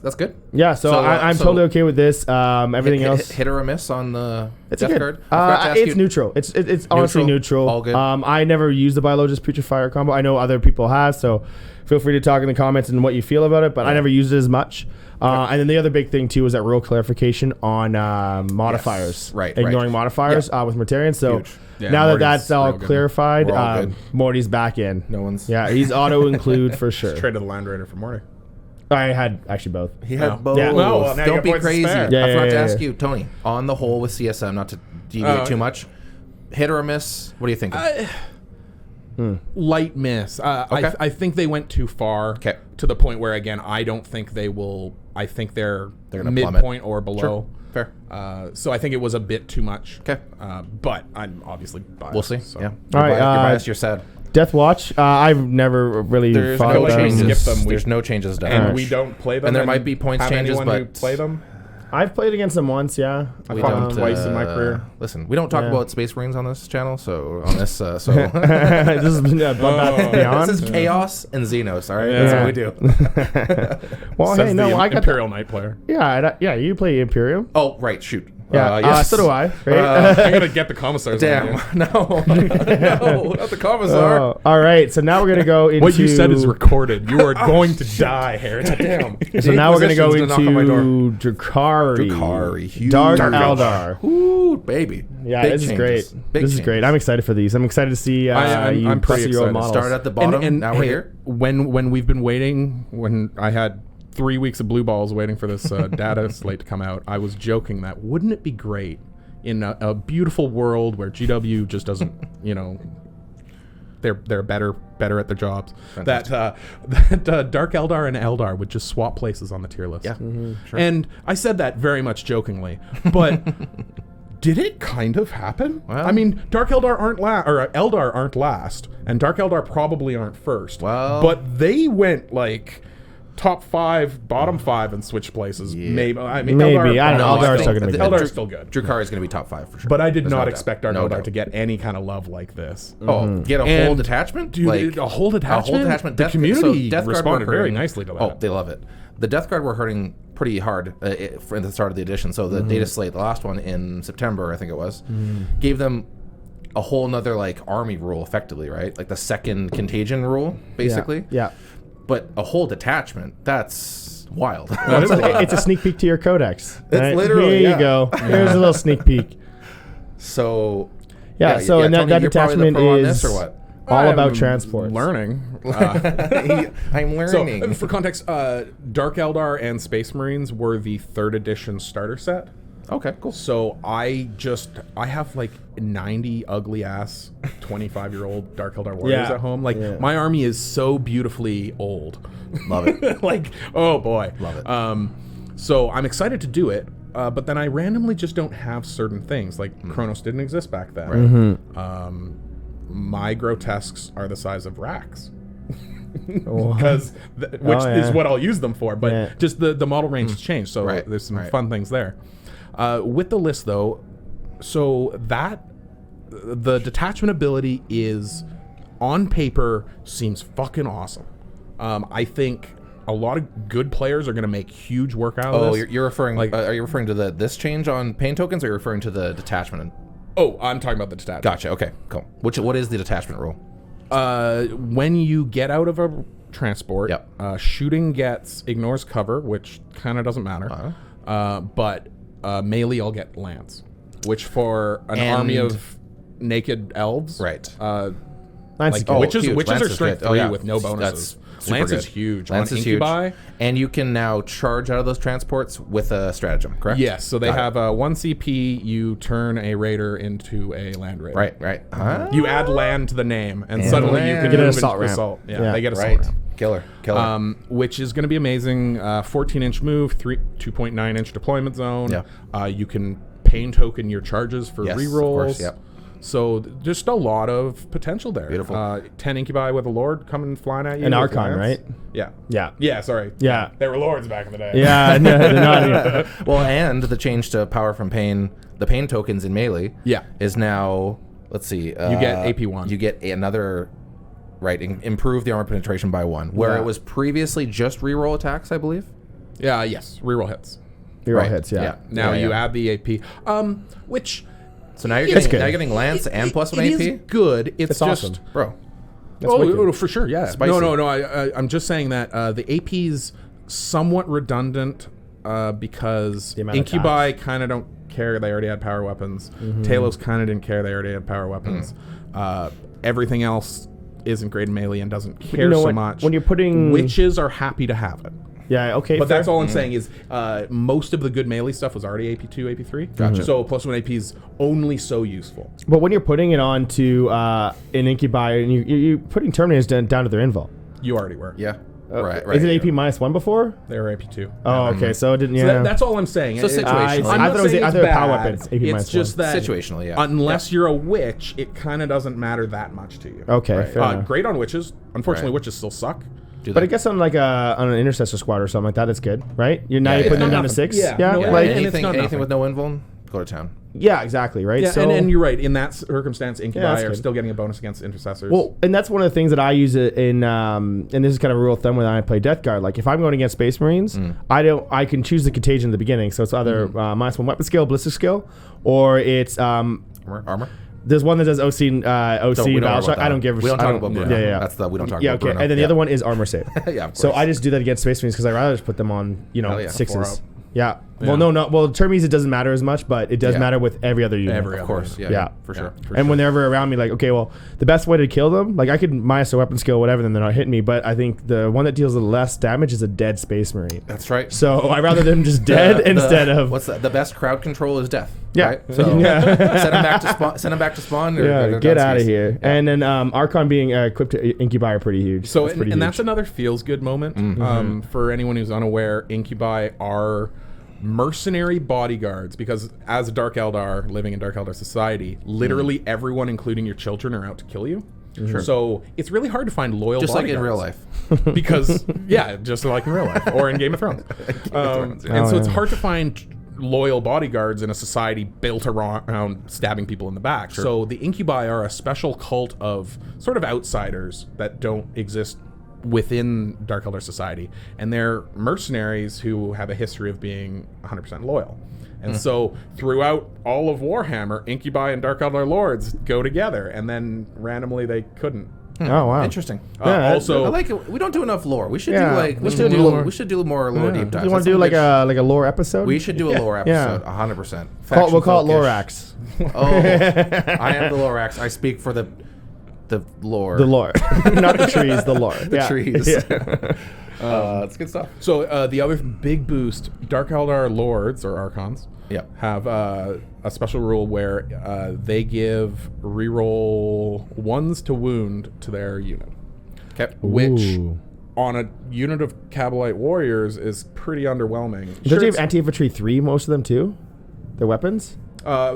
That's good. Yeah, so I'm totally okay with this. Everything else, hit or a miss on the it's Death good. Guard. It's neutral. It's honestly neutral. All good. I never used the Biologist Putrefier combo. I know other people have, so feel free to talk in the comments and what you feel about it. But I never used it as much. And then the other big thing too is that rule clarification on modifiers. Yes. Right. Ignoring modifiers with Mortarians. So Yeah, now Morty's that's all real good. clarified, We're all good. Morty's back in. No one's. Yeah, he's auto include for sure. Traded the Land Raider for Morty. I had actually both. He had Oh. both. Yeah. Well, now you Don't got be points to crazy. spare. Yeah, I forgot to yeah, ask yeah. you, Tony. On the whole with CSM, not to deviate too much. Hit or a miss? What are you thinking? Light miss. Okay. I think they went too far. Okay. To the point where, again, I don't think they will. I think they're gonna midpoint plummet. or below. Fair. So I think it was a bit too much. Okay. But I'm obviously biased. We'll see. So. Yeah. All right, You're biased. You're sad. Death Watch. I've never really There's thought no about them. changes. Skip them. There's no changes to And Death we Watch. don't play them. And there might be points have changes, anyone who but- play them. I've played against them once. Yeah, I fought them twice in my uh, career. Listen, we don't talk Yeah. about Space Marines on this channel, so on this, so this has been Bloodbath Beyond. this is Chaos and Xenos. All right, Yeah. that's what we do. Well, Says hey, no, the I got Imperial Knight player. yeah. You play Imperium. Oh, right, shoot. Yeah, Yes. so do I. Right? I'm gonna get the commissars. Damn, on you. no, no, not the commissar. Oh, all right, so now we're gonna go into What you said is recorded. You are going to die, Harry. Damn. So now we're gonna go Inquisition's gonna knock on my door. into Drakari. Drakari, huge. Dark Dark Eldar. Ooh, baby. Yeah, Big this is changes. great. Big This is changes. great. I'm excited for these. I'm excited to see you I'm pretty press your own excited. models. Start at the bottom. Now we're hey, here. When we've been waiting, when I had 3 weeks of blue balls waiting for this data slate to come out, I was joking that wouldn't it be great in a beautiful world where GW just doesn't, they're better at their jobs. That Dark Eldar and Eldar would just swap places on the tier list. Yeah, sure. And I said that very much jokingly, but did it kind of happen? Well- I mean, Dark Eldar aren't Eldar aren't last, and Dark Eldar probably aren't first. Well- but they went like top 5, bottom 5, and switched places. Yeah. Maybe. I mean, Maybe. Eldar, I don't know. No, Eldar's I still think gonna be Eldar good. is still good. Drakari is going to be top 5 for sure. But I did There's not no doubt. expect Dark No Eldar doubt. to get any kind of love like this. Oh, get a whole And, detachment? Dude, a whole detachment? A whole detachment. The community Death Guard responded were very hurting. nicely to that. Oh, they love it. The Death Guard were hurting pretty hard at the start of the edition. So the data slate, the last one in September, I think it was, gave them a whole nother like army rule effectively, right? Like the second contagion rule, basically. Yeah. But a whole detachment, that's wild. It's a sneak peek to your codex. It's literally, Here yeah. you go. Here's a little sneak peak. So Yeah. So and Tony, that you're probably the detachment pro on is this or what? all about I'm transport. Learning. I'm learning. So, for context, Dark Eldar and Space Marines were the 3rd edition starter set. Okay, cool. So I have like 90 ugly ass 25-year-old Dark Eldar warriors Yeah. at home. Like Yeah. my army is so beautifully old. Love it. Like, oh boy. Love it. So I'm excited to do it. But then I randomly just don't have certain things. Like Kronos didn't exist back then. My grotesques are the size of racks. Because which is what I'll use them for, but just the model range has changed, so Right, there's some right. fun things there. With the list though, so that the detachment ability is on paper seems fucking awesome. I think a lot of good players are going to make huge work out of Oh, this. you're referring. Like- Are you referring to this change on pain tokens, or are you referring to the detachment? Oh, I'm talking about the detachment. Gotcha. Okay, cool. What is the detachment rule? When you get out of a transport, Yep. shooting ignores cover, which kind of doesn't matter. But melee, I'll get lance, which for an army of naked elves, Right. Lance is good. Witches huge. are Lance is strength good. 3 with no bonuses. Super Lance good. is huge. Lance On is huge. Incubi, And you can now charge out of those transports with a stratagem, correct? yes. So they Got it. have a 1 CP. You turn a raider into a land raider. Right. You add land to the name, and suddenly you land. can Get an move assault into ramp. assault. Yeah, Yeah. they get assault Right. ramp. Killer. Which is going to be amazing. 14-inch move, 2.9-inch deployment zone. Yeah. You can pain token your charges for Yes, of rerolls. course, yep. So just a lot of potential there. Beautiful. 10 incubi with a lord coming flying at you. An with Archon, lance. right? Yeah. Yeah. Yeah, sorry. Yeah. They were lords back in the day. Yeah, no, they're not anymore. Well, and the change to power from pain, the pain tokens in melee, Yeah. is now. Let's see. You get AP1. You get another. Right, improve the armor penetration by 1. Where Yeah. it was previously just reroll attacks, I believe. Yes. Reroll hits. Reroll hits, yeah. Now you add the AP, which... So now you're It's getting, good. getting Lance and plus 1 it AP? is good. It's just... awesome. Bro. Oh, for sure, yeah. Spicy. No. I'm just saying that the AP's somewhat redundant because The amount of Incubi kind of don't care. They already had power weapons. Talos kind of didn't care. They already had power weapons. Everything else isn't great in melee and doesn't care so much. When you're putting... Witches are happy to have it. Yeah, okay. But that's all I'm saying is most of the good melee stuff was already AP2, AP3. Gotcha. So plus 1 AP is only so useful. But when you're putting it onto an Incubi, and you're putting Terminators down to their invul. You already were. Yeah. Right. Is it AP -1 before? They were AP2. Oh, okay. So it didn't. So Yeah. that's all I'm saying. So situationally. I'm I not thought it was saying either it's power bad. weapons, AP It's just that Situationally, yeah. unless you're a witch, it kind of doesn't matter that much to you. Okay, fair enough. Great on witches. Unfortunately, Right. witches still suck. But I guess on like on an intercessor squad or something like that, it's good, right? You're now you're putting them down to 6. Yeah. Yeah, No, like and it's anything, not anything nothing. with no invuln, go to town. yeah, exactly, right? Yeah, so, and you're right. In that circumstance, Incubi that's are good. still getting a bonus against intercessors. well, and that's one of the things that I use it in, and this is kind of a rule of thumb when I play Death Guard. Like if I'm going against Space Marines, I can choose the contagion at the beginning, so it's either -1 weapon skill, ballistic skill, or it's Armor? there's one that does OC We don't Battle worry Shock. about I don't give. We don't I talk about Bruno. Yeah. That's the we don't talk Yeah, about okay. Bruno. And then the other one is armor save. Yeah, of So course. I just do that against Space Marines because I rather just put them on, Hell yeah. 6s. 4 up. Yeah. Yeah. Well, no. Well, Termies it doesn't matter as much, but it does Yeah. matter with every other unit. Every Of other course. unit. Yeah. Yeah. For sure. And when they're ever around me, like, okay, well, the best way to kill them, like I could minus a weapon skill, whatever, then they're not hitting me. But I think the one that deals the less damage is a dead Space Marine. That's right. So I'd rather them just dead instead of. What's that? The best crowd control is death. Yeah. Right? So Yeah. send them back to spawn. Send them back to spawn. Or Yeah, go get down out of space. here. Yeah. And then Archon being equipped to Incubi are pretty huge. So, pretty and huge. that's another feels good moment. For anyone who's unaware, Incubi are mercenary bodyguards because as a Dark Eldar living in Dark Eldar society, literally everyone, including your children, are out to kill you. Sure. So it's really hard to find loyal Just like bodyguards. in real life. Because, yeah, just like in real life or in Game of Thrones. Thrones, yeah. And so Oh, it's yeah. hard to find loyal bodyguards in a society built around stabbing people in the back. So the Incubi are a special cult of sort of outsiders that don't exist within Dark Eldar society. And they're mercenaries who have a history of being 100% loyal. And so throughout all of Warhammer, Incubi and Dark Eldar Lords go together, and then randomly they couldn't. Oh, wow. Interesting. Yeah, Also, I like it. We don't do enough lore. We should Yeah, do like we should do lore. we should do more lore deep dives. You want That's to do like something a lore episode? we should do a lore Yeah. episode. 100%. We'll call it Faction Lorax. focus. Oh, I am the Lorax. I speak for the lore. The lore. Not the trees, the lore. The trees. Yeah. That's good stuff. So the other big boost, Dark Eldar Lords or Archons Yep. have a special rule where they give reroll 1s to wound to their unit, Okay. which Ooh. on a unit of Kabalite warriors is pretty underwhelming. Don't you have it's- anti-infantry 3, most of them too? Their weapons?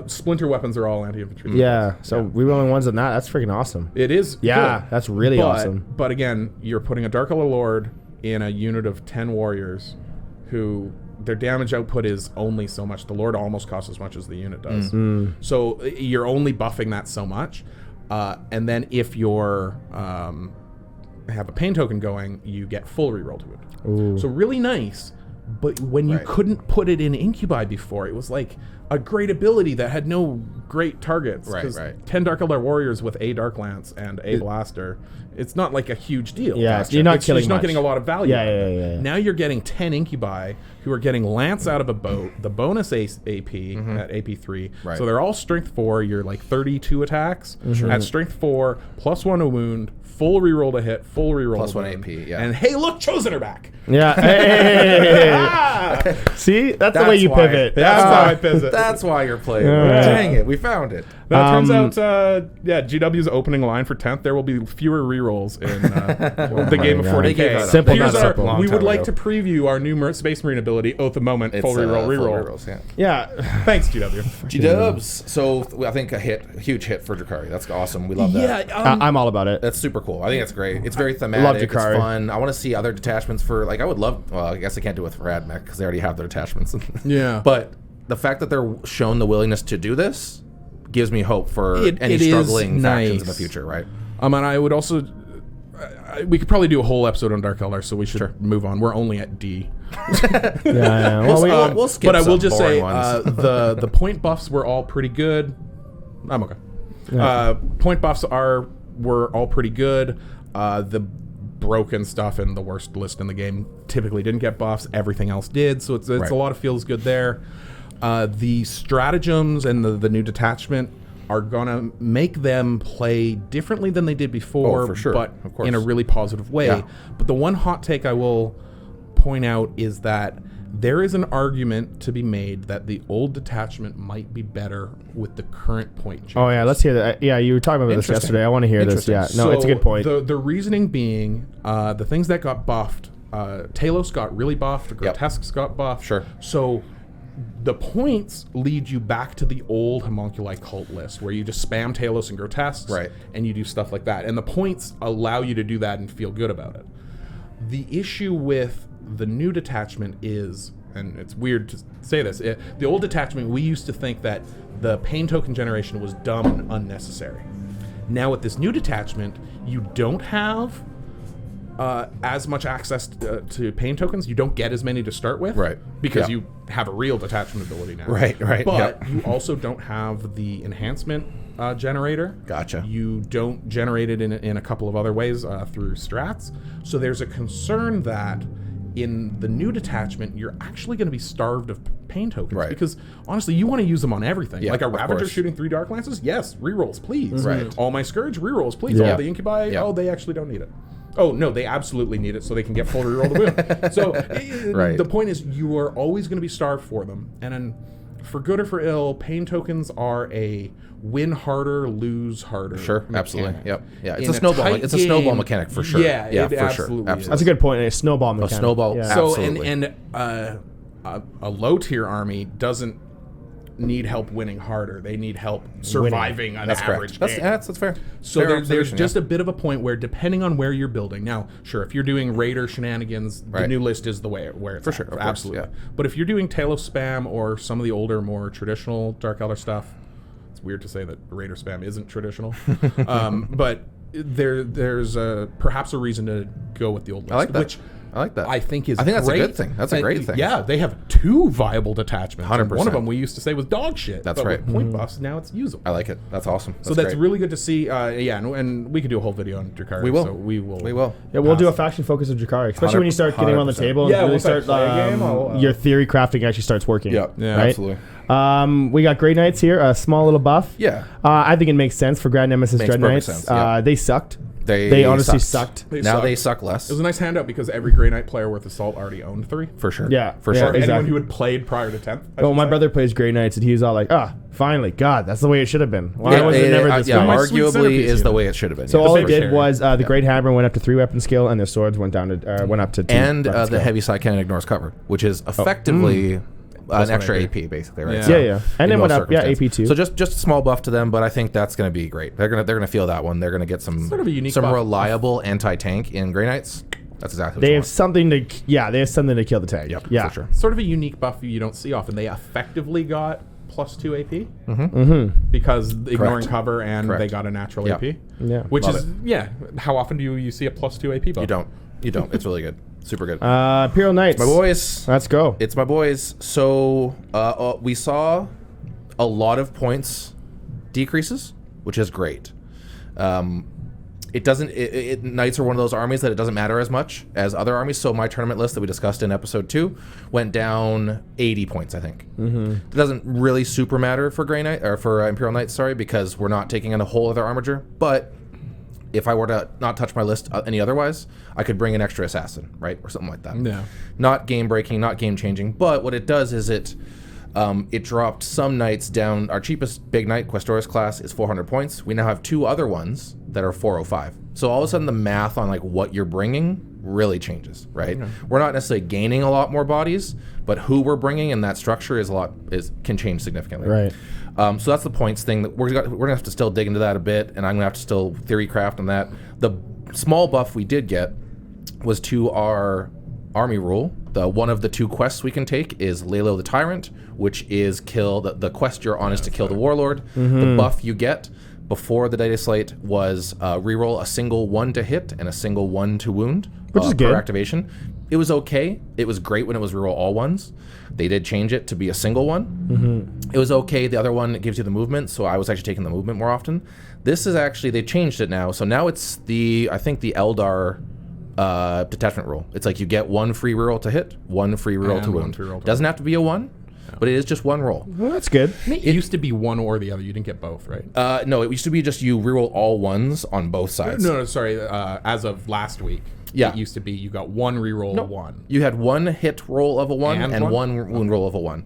splinter weapons are all anti-infantry. Yeah. So rerolling ones on that, that's freaking awesome. It is. Yeah, good. that's really But- awesome. But again, you're putting a Dark Eldar Lord in a unit of 10 warriors who their damage output is only so much. The Lord almost costs as much as the unit does. So you're only buffing that so much. And then if you're have a pain token going, you get full reroll to it. Ooh. So really nice. But when you Right. couldn't put it in Incubi before, it was like a great ability that had no great targets. Right, 'Cause right. 10 Dark Eldar warriors with a Dark Lance and a blaster, it's not like a huge deal. Yeah, you're not killing You're not much. getting a lot of value. Yeah, out of yeah, it. yeah, yeah. Now you're getting 10 Incubi who are getting Lance out of a boat, the bonus AP at AP3. Right. So they're all strength 4. You're like 32 attacks. At strength 4, +1 to wound, full reroll to hit, full reroll Plus to 1 wound. AP, yeah. And hey, look, Chosen are back. Yeah. Hey. See? That's the way you why- pivot. That's how I pivot. That's why you're playing. Yeah. Dang it, we found it. Now, it turns out, GW's opening line for 10th, there will be fewer rerolls in the game of God. 40K. They gave that up. Simple, Here's not our- simple. we Long would time like ago. to preview our new Space Marine ability, Oath of Moment, full reroll, Full reroll. rerolls, yeah. Yeah. Thanks, GW. G-dubs. So I think a huge hit for Drakari. That's awesome. We love that. Yeah, I'm all about it. That's super cool. I think that's great. It's very thematic. It's Drakari. fun. I want to see other detachments for, like, I would love, well, I guess I can't do it with Radmech because they already have their detachments. Yeah. But the fact that they're shown the willingness to do this gives me hope for any it is struggling factions in the nice. future, right? And I would also... we could probably do a whole episode on Dark Eldar, so we should move on. We're only at D. Yeah. Well, We'll skip but I will some just say boring ones. the point buffs were all pretty good. I'm okay. Yeah. Point buffs were all pretty good. The broken stuff and the worst list in the game typically didn't get buffs. Everything else did, so it's Right. a lot of feels good there. The stratagems and the new detachment are gonna make them play differently than they did before, for sure. but Of course. in a really positive way. Yeah. But the one hot take I will point out is that there is an argument to be made that the old detachment might be better with the current point change. Oh yeah, let's hear that. Yeah, you were talking about this Interesting. yesterday. I want to hear this. Yeah, Interesting. no, it's a good point. The reasoning being the things that got buffed, Talos got really buffed, Grotesques got buffed. Sure. So the points lead you back to the old homunculi cult list where you just spam Talos and Grotesques, Right. and you do stuff like that. And the points allow you to do that and feel good about it. The issue with the new detachment is, and it's weird to say this, the old detachment, we used to think that the pain token generation was dumb and unnecessary. Now with this new detachment, you don't have as much access to pain tokens. You don't get as many to start with, Right. Because Yeah. you have a real detachment ability now, Right. But Yep. you also don't have the enhancement generator. Gotcha. You don't generate it in a couple of other ways through strats. So there's a concern that in the new detachment, you're actually going to be starved of pain tokens. Right. Because honestly, you want to use them on everything. Yeah, like a of Ravager course. shooting 3 Dark Lances, yes, rerolls, please. Right. All my Scourge, rerolls, please. Yeah. All the Incubi, Yeah. oh, they actually don't need it. Oh, no, they absolutely need it so they can get full reroll the wound. So Right. the point is you are always going to be starved for them. And then for good or for ill, pain tokens are a win harder, lose harder. Sure, mechanic. absolutely. Yep. Yeah, it's In a snowball. tight It's a snowball game- mechanic for sure. Yeah, yeah, it for sure. absolutely is. That's a good point. A snowball mechanic. snowball. Yeah. So- So Absolutely. and a low tier army doesn't need help winning harder. They need help surviving an That's average correct. game. That's fair. So Fair there's observation, just yeah. a bit of a point where, depending on where you're building, now, sure, if you're doing Raider shenanigans, the Right. new list is the way where it's For at, sure, of course, absolutely. yeah. But if you're doing Talos spam or some of the older, more traditional Dark Elder stuff, it's weird to say that Raider spam isn't traditional, but there's perhaps a reason to go with the old list, I like that. which I like that. I think that's a great. good thing. That's a great thing. Yeah, they have 2 viable detachments. and 100%. One of them we used to say was dog shit. That's but right. With point buffs, now it's usable. I like it. That's awesome. So that's great. really good to see. And we could do a whole video on Drakari. We will. So we will. We will. Yeah, we'll do a faction focus of Drakari, especially when you start getting on the 100%. table and Yeah, really once I start play a game, I'll, your theory crafting actually starts working. Yeah, Yeah. absolutely. We got Grey Knights here, a small little buff. Yeah. I think it makes sense for Grand Nemesis Makes Dread perfect Knights. sense, yeah. They sucked. They They honestly sucked. Now suck. they suck less. It was a nice handout because every Grey Knight player worth of salt already owned 3. For sure. Yeah, For yeah, sure. exactly. Anyone who had played prior to 10th. Oh, my brother plays Grey Knights, and he's all like, finally, God, that's the way it should have been. Why was it never this yeah, way? My sweet arguably centerpiece is the unit. way it should have been. So yeah. all the it big did carry. was the Great Hammer went up to 3 weapon skill, and their swords went down to went up to 2. And weapon the skill. heavy side cannon ignores cover, which is effectively an extra AP. AP, basically, right? Yeah. So, Yeah. And in then went most up, yeah, circumstances. AP 2. So just a small buff to them, but I think that's going to be great. They're gonna feel that one. They're gonna get some Sort of a unique some buff. reliable anti-tank in Grey Knights. That's exactly what They you have want. something to, they have something to kill the tank. Yep, Yeah. for sure. Sort of a unique buff you don't see often. They effectively got +2 AP Mm-hmm. because ignoring cover and Correct. they got a natural Yep. AP. Yeah. Which Love is, how often do you see a +2 AP buff? You don't. It's really good. Super good. Imperial Knights. My boys. Let's go. It's my boys. So we saw a lot of points decreases, which is great. It doesn't. Knights are one of those armies that it doesn't matter as much as other armies. So my tournament list that we discussed in episode 2 went down 80 points, I think. Mm-hmm. It doesn't really super matter for Grey Knight or for Imperial Knights, sorry, because we're not taking in a whole other armature. But if I were to not touch my list any otherwise, I could bring an extra assassin, right, or something like that. Yeah. Not game breaking, not game changing, but what it does is it dropped some knights down. Our cheapest big knight, Questoris class, is 400 points. We now have 2 other ones that are 405. So all of a sudden the math on like what you're bringing really changes, right? Yeah. We're not necessarily gaining a lot more bodies, but who we're bringing in that structure can change significantly. Right. So that's the points thing. That we're gonna have to still dig into that a bit, and I'm gonna have to still theory craft on that. The small buff we did get was to our army rule. One of the 2 quests we can take is Lelo the Tyrant, which is kill the quest you're on is to kill the warlord. Mm-hmm. The buff you get before the Dataslate was reroll a single 1 to hit and a single 1 to wound, which is per good activation. It was okay. It was great when it was reroll all ones. They did change it to be a single one. It was okay. The other one gives you the movement, so I was actually taking the movement more often. This is actually, they changed it now. So now it's I think the Eldar detachment rule. It's like you get 1 free reroll to hit, 1 free reroll to wound. Doesn't have to be a 1, but it is just 1 roll. Well, that's good. It used to be one or the other. You didn't get both, right? No, it used to be just you reroll all 1s on both sides. No, sorry. As of last week, it used to be you got 1 reroll 1. You had 1 hit roll of a 1 and 1 wound roll of a 1.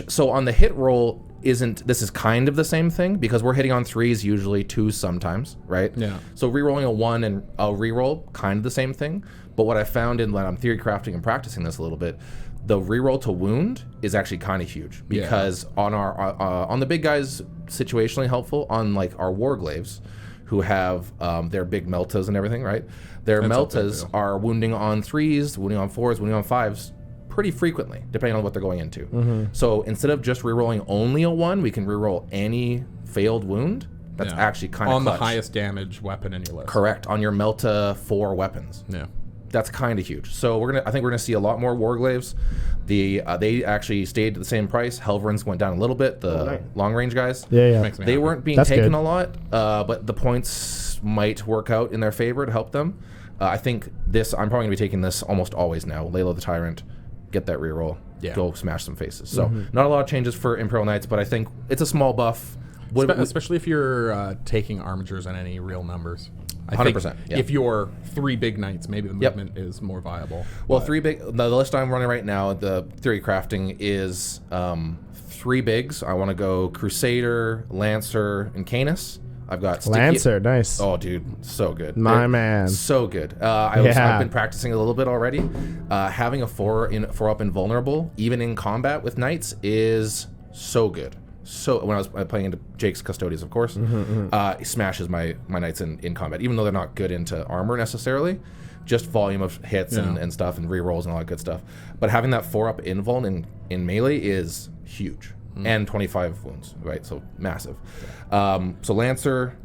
So on the hit roll, this is kind of the same thing because we're hitting on 3s, usually 2s sometimes, right? Yeah. So rerolling a 1 and a reroll, kind of the same thing. But what I found when I'm theory crafting and practicing this a little bit, the reroll to wound is actually kind of huge because on the big guys, situationally helpful. On like our warglaves, who have their big meltas and everything, right? Their meltas are wounding on 3s, wounding on 4s, wounding on 5s pretty frequently, depending on what they're going into. So instead of just rerolling only a 1, we can reroll any failed wound. That's actually kind of on the highest damage weapon in your list. Correct, on your Melta 4 weapons. Yeah. That's kind of huge. So I think we're gonna see a lot more warglaves. They actually stayed at the same price. Helverins went down a little bit. The long range guys. They weren't being taken a lot, but the points might work out in their favor to help them. I think I'm probably gonna be taking this almost always now. Layla the Tyrant, get that reroll, go smash some faces. So not a lot of changes for Imperial Knights, but I think it's a small buff. Especially if you're taking armatures on any real numbers. 100%. If you're 3 big knights, maybe the movement is more viable. Well, the list I'm running right now, the theory crafting is 3 bigs. I want to go Crusader, Lancer, and Canis. I've got Lancer, nice. Oh, dude, so good. Man. So good. I've been practicing a little bit already. Having a 4-up invulnerable, even in combat with knights, is so good. So when I was playing into Jake's Custodians, of course, it smashes my knights in combat, even though they're not good into armor necessarily. Just volume of hits and stuff and rerolls and all that good stuff. But having that 4-up invuln in melee is huge. And 25 wounds, right? So massive. So Lancer,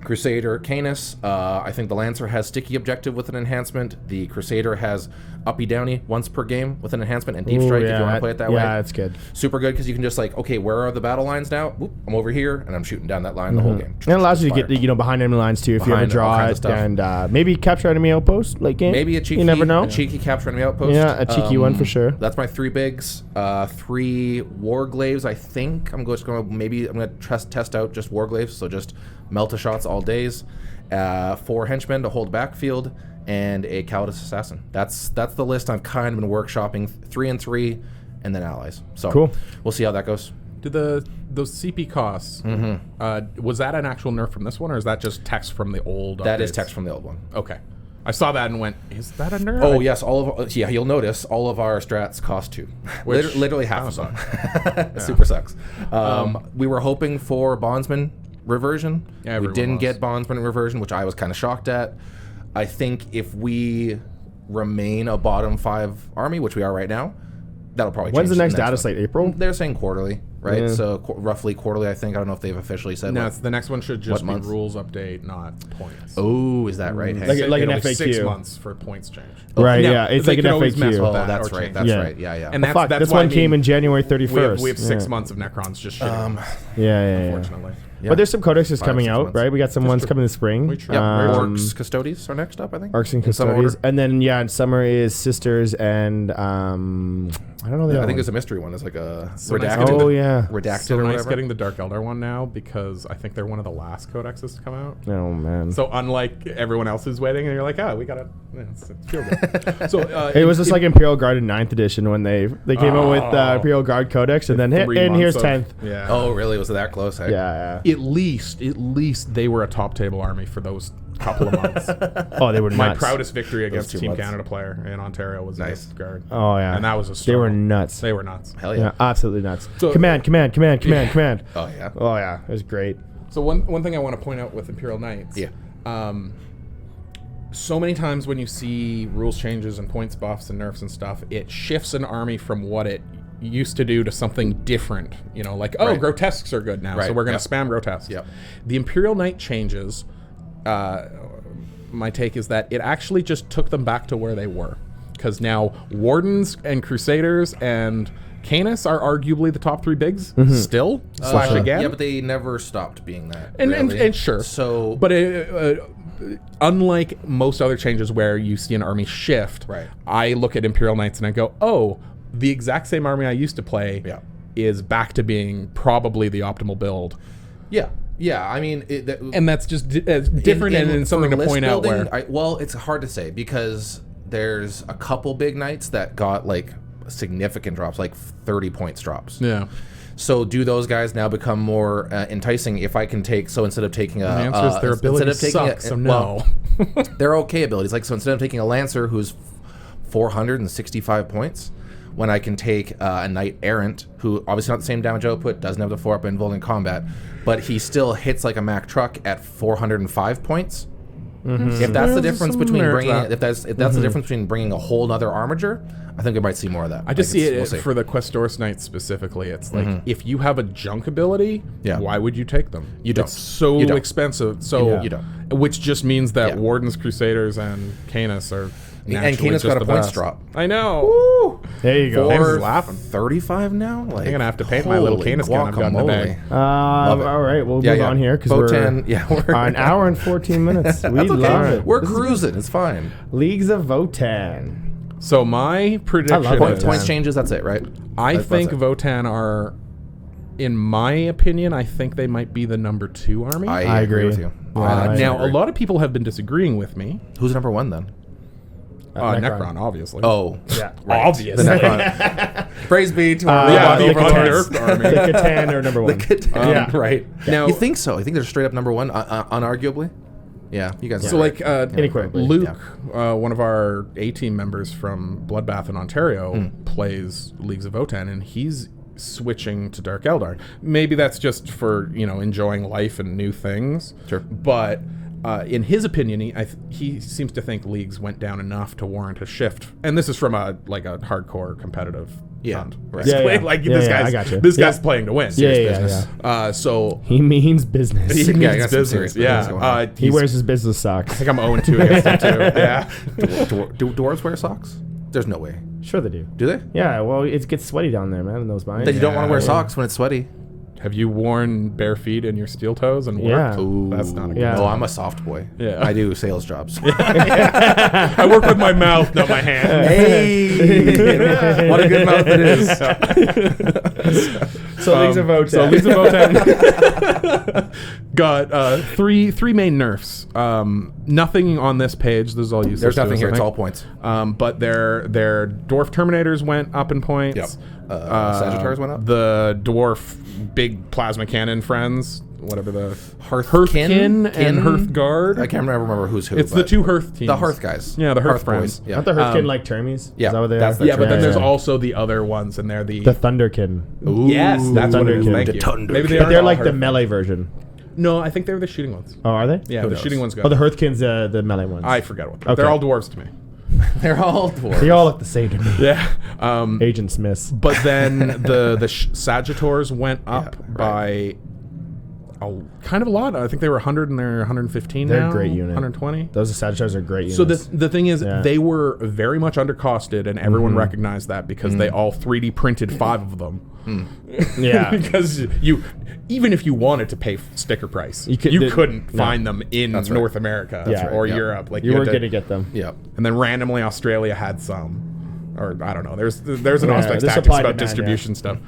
Crusader, Canis. I think the Lancer has sticky objective with an enhancement. The Crusader has uppy downy once per game with an enhancement, and deep strike if you want to play it that way. Yeah, that's good. Super good because you can just like, okay, where are the battle lines now? Whoop, I'm over here, and I'm shooting down that line the whole game. And it allows you to get behind enemy lines too if you ever draw it, and maybe capture enemy outpost late game. Maybe a cheeky, you never know. A cheeky capture enemy outpost. Yeah, a cheeky one for sure. That's my 3 bigs. 3 warglaves. I think I'm going to test out just warglaves, so just Melta shots all days. 4 henchmen to hold backfield, and a Calidus assassin. That's the list I've kind of been workshopping. 3 and 3, and then allies. So cool. We'll see how that goes. Did those CP costs? Was that an actual nerf from this one, or is that just text from the old? That is text from the old one. Okay, I saw that and went, "Is that a nerf?" Oh yes, you'll notice all of our strats cost 2. Literally half of them. Super sucks. We were hoping for Bondsman reversion. Yeah, we didn't get Bondsman reversion, which I was kind of shocked at. I think if we remain a bottom 5 army, which we are right now, that'll probably change. When's the next Dataslate? April? They're saying quarterly, right? Yeah. So roughly quarterly, I think. I don't know if they've officially said. No, the next one should just be rules update, not points. Oh, is that right? Like an FAQ. 6 months for points change. Right, yeah. It's like an FAQ. Oh, that's right. That's right. Yeah. And that's this one came in January 31st. We have 6 months of Necrons just shitting. Unfortunately. Yeah. But there's some codexes coming out, right? We got some ones coming this spring. Orcs Custodies are next up, I think. Orcs and Custodies. And then, in summer is Sisters and, I don't know the other I think one. there's a mystery one. It's like a redacted. Redacted so or nice whatever. getting the Dark Elder one now because I think they're one of the last codexes to come out. Oh, man. So unlike everyone else who's waiting, and you're like, we got to feel good. So it was just like Imperial Guard in 9th edition when they came out with Imperial Guard Codex, and then here's 10th. Yeah. Oh, really? Was it that close? Hey? Yeah. At least they were a top table army for those couple of months. Oh, they were My nuts. proudest victory against a Team months. Canada player in Ontario was nice. Guard. Oh, yeah. And that was a struggle. They were nuts. They were nuts. Hell yeah. Absolutely nuts. So, command. Oh, yeah. Oh, yeah. It was great. So one thing I want to point out with Imperial Knights. Yeah. So many times when you see rules changes and points buffs and nerfs and stuff, it shifts an army from what it used to do to something different. Like, grotesques are good now, so we're going to spam grotesques. Yep. The Imperial Knight changes, my take is that it actually just took them back to where they were. because now Wardens and Crusaders and Canis are arguably the top 3 bigs still slash again. Yeah, but they never stopped being that. And sure. So, but unlike most other changes where you see an army shift, Right. I look at Imperial Knights and I go, oh, the exact same army I used to play is back to being probably the optimal build. yeah. I mean, And that's just different and something to for point list out building, where... well, it's hard to say because there's a couple big knights that got like significant drops, like 30 points drops. Yeah. So do those guys now become more enticing if I can take, so instead of taking a... The answer is their ability sucks, so no. Well, they're okay abilities. Like, so instead of taking a Lancer who's 465 points, when I can take a Knight Errant, who obviously not the same damage output, doesn't have the 4-up invuln in combat, but he still hits like a Mack truck at 405 points. If that's the difference between bringing, if that's the difference between bringing a whole other armager, I think we might see more of that. I just see it for the Questoris Knights specifically. It's like, if you have a junk ability, why would you take them? You don't. It's so expensive. So You don't. Which just means that Wardens, Crusaders, and Canis are And Canis got a points drop. I know. Woo! There you go. James For is laughing. 35 now? Like, I'm gonna have to paint my little Canis gun I've got in the bag. Love it. All right, we'll move on here because Votan, we're an hour and 14 minutes. We learned. We're cruising. It's fine. Leagues of Votan. So my prediction is... Points changes, that's it, right? I That's think it. Votan are... In my opinion, I think they might be the number 2 army. I agree with you. Now, a lot of people have been disagreeing with me. Who's number 1 then? Necron, obviously. Oh, Yeah. right. Obviously. The Necron. Praise be to our Yeah, robot the hunters. unnerved army. The Catan are number 1. The Catan, right. Now- You think so? I think they're straight up number 1, unarguably. Yeah, you guys. So, like, Unequivocally, Luke, one of our A-team members from Bloodbath in Ontario, plays Leagues of Votan, and he's switching to Dark Eldar. Maybe that's just for, enjoying life and new things. Sure. But in his opinion, he seems to think Leagues went down enough to warrant a shift. And this is from a hardcore competitive fund. Right. Yeah, yeah. Like, Yeah, this yeah, guy's, I got you. this Yeah. guy's playing to win. Yeah, Serious yeah, business. So... He means business. He I means got some serious business. business going Yeah. on. He wears his business socks. I think I'm 0-2 against him, too. Yeah. Do dwarves wear socks? There's no way. Sure they do. Do they? Yeah, well, it gets sweaty down there, man, in those mines. Then you don't want to wear Yeah. socks when it's sweaty. Have you worn bare feet in your steel toes and Yeah. worked? Ooh. That's not a good Yeah. No, I'm a soft boy. Yeah. I do sales jobs. I work with my mouth, not my hand. Hey, what a good mouth it is. So Leagues of Votan. So Leagues of Votan got three main nerfs. Nothing on this page. This is all useless. There's nothing to us, here. I It's think. all points. But their dwarf terminators went up in points. Yep. Sagittars went up. The dwarf big plasma cannon friends, whatever the Hearthkin and Hearthguard. I can't remember who's who. It's the but two Hearth teams. The Hearth guys. Yeah, the Hearth boys. friends. Yeah. Aren't the Hearthkin like Termies? yeah, Is that what they that's are? the Yeah, but then there's Yeah. also the other ones, and they're The Thunderkin. Yes, that's what it is. Thunderkin. Thank The you. Thunderkin. Maybe But they're all like the Hearth. melee version. No, I think they're the shooting ones. Oh, are they? Yeah, Who the knows? shooting ones go. Oh, the Hearthkin's the melee ones. I forget what. Okay. They're all dwarves to me. They're all dwarves. They all look the same to me. Yeah. Agent Smiths. But then the Sagittars went up Yeah, by kind of a lot. I think they were 100 and they're 115 They're now. a great unit. 120. Those Sagittars are great units. So the thing is, Yeah. they were very much undercosted, and everyone recognized that because they all 3D printed 5 of them. yeah. Because even if you wanted to pay sticker price, you could- couldn't no. find them in That's right. North America That's right, or yeah. Europe. Like You had weren't to- going to get them. Yep. and then randomly Australia had some. Or I don't know. There's an Yeah, Auspex the Tactics supply about demand, distribution stuff.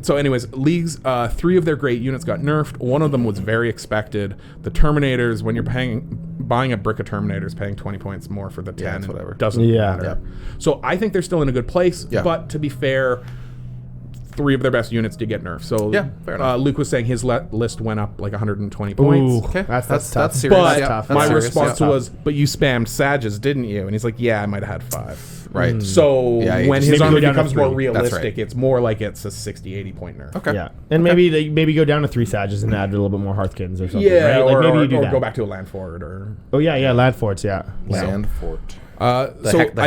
So anyways, Leagues, 3 of their great units got nerfed. One of them was very expected. The Terminators, when you're buying a brick of Terminators, paying 20 points more for the 10, it's whatever. doesn't Yeah. matter. Yep. So I think they're still in a good place. Yeah. But to be fair, 3 of their best units did get nerfed. So Yeah, fair enough. Luke was saying his list went up like 120 points. Ooh, Okay. that's tough. That's serious. But Yeah, tough. that's my serious. response Yeah. was, "But you spammed Sages, didn't you?" And he's like, "Yeah, I might have had 5." Right. So Yeah, you when just his maybe army go down to becomes more 3. That's realistic, right. it's more like it's a 60, 80 point nerf. Okay. Yeah. And maybe they go down to 3 Sages and add a little bit more Hearthkins or something. Yeah, right? Like or, maybe you do or that. go back to a land forward or. Oh, yeah, Land Forts, yeah. Land Fort. I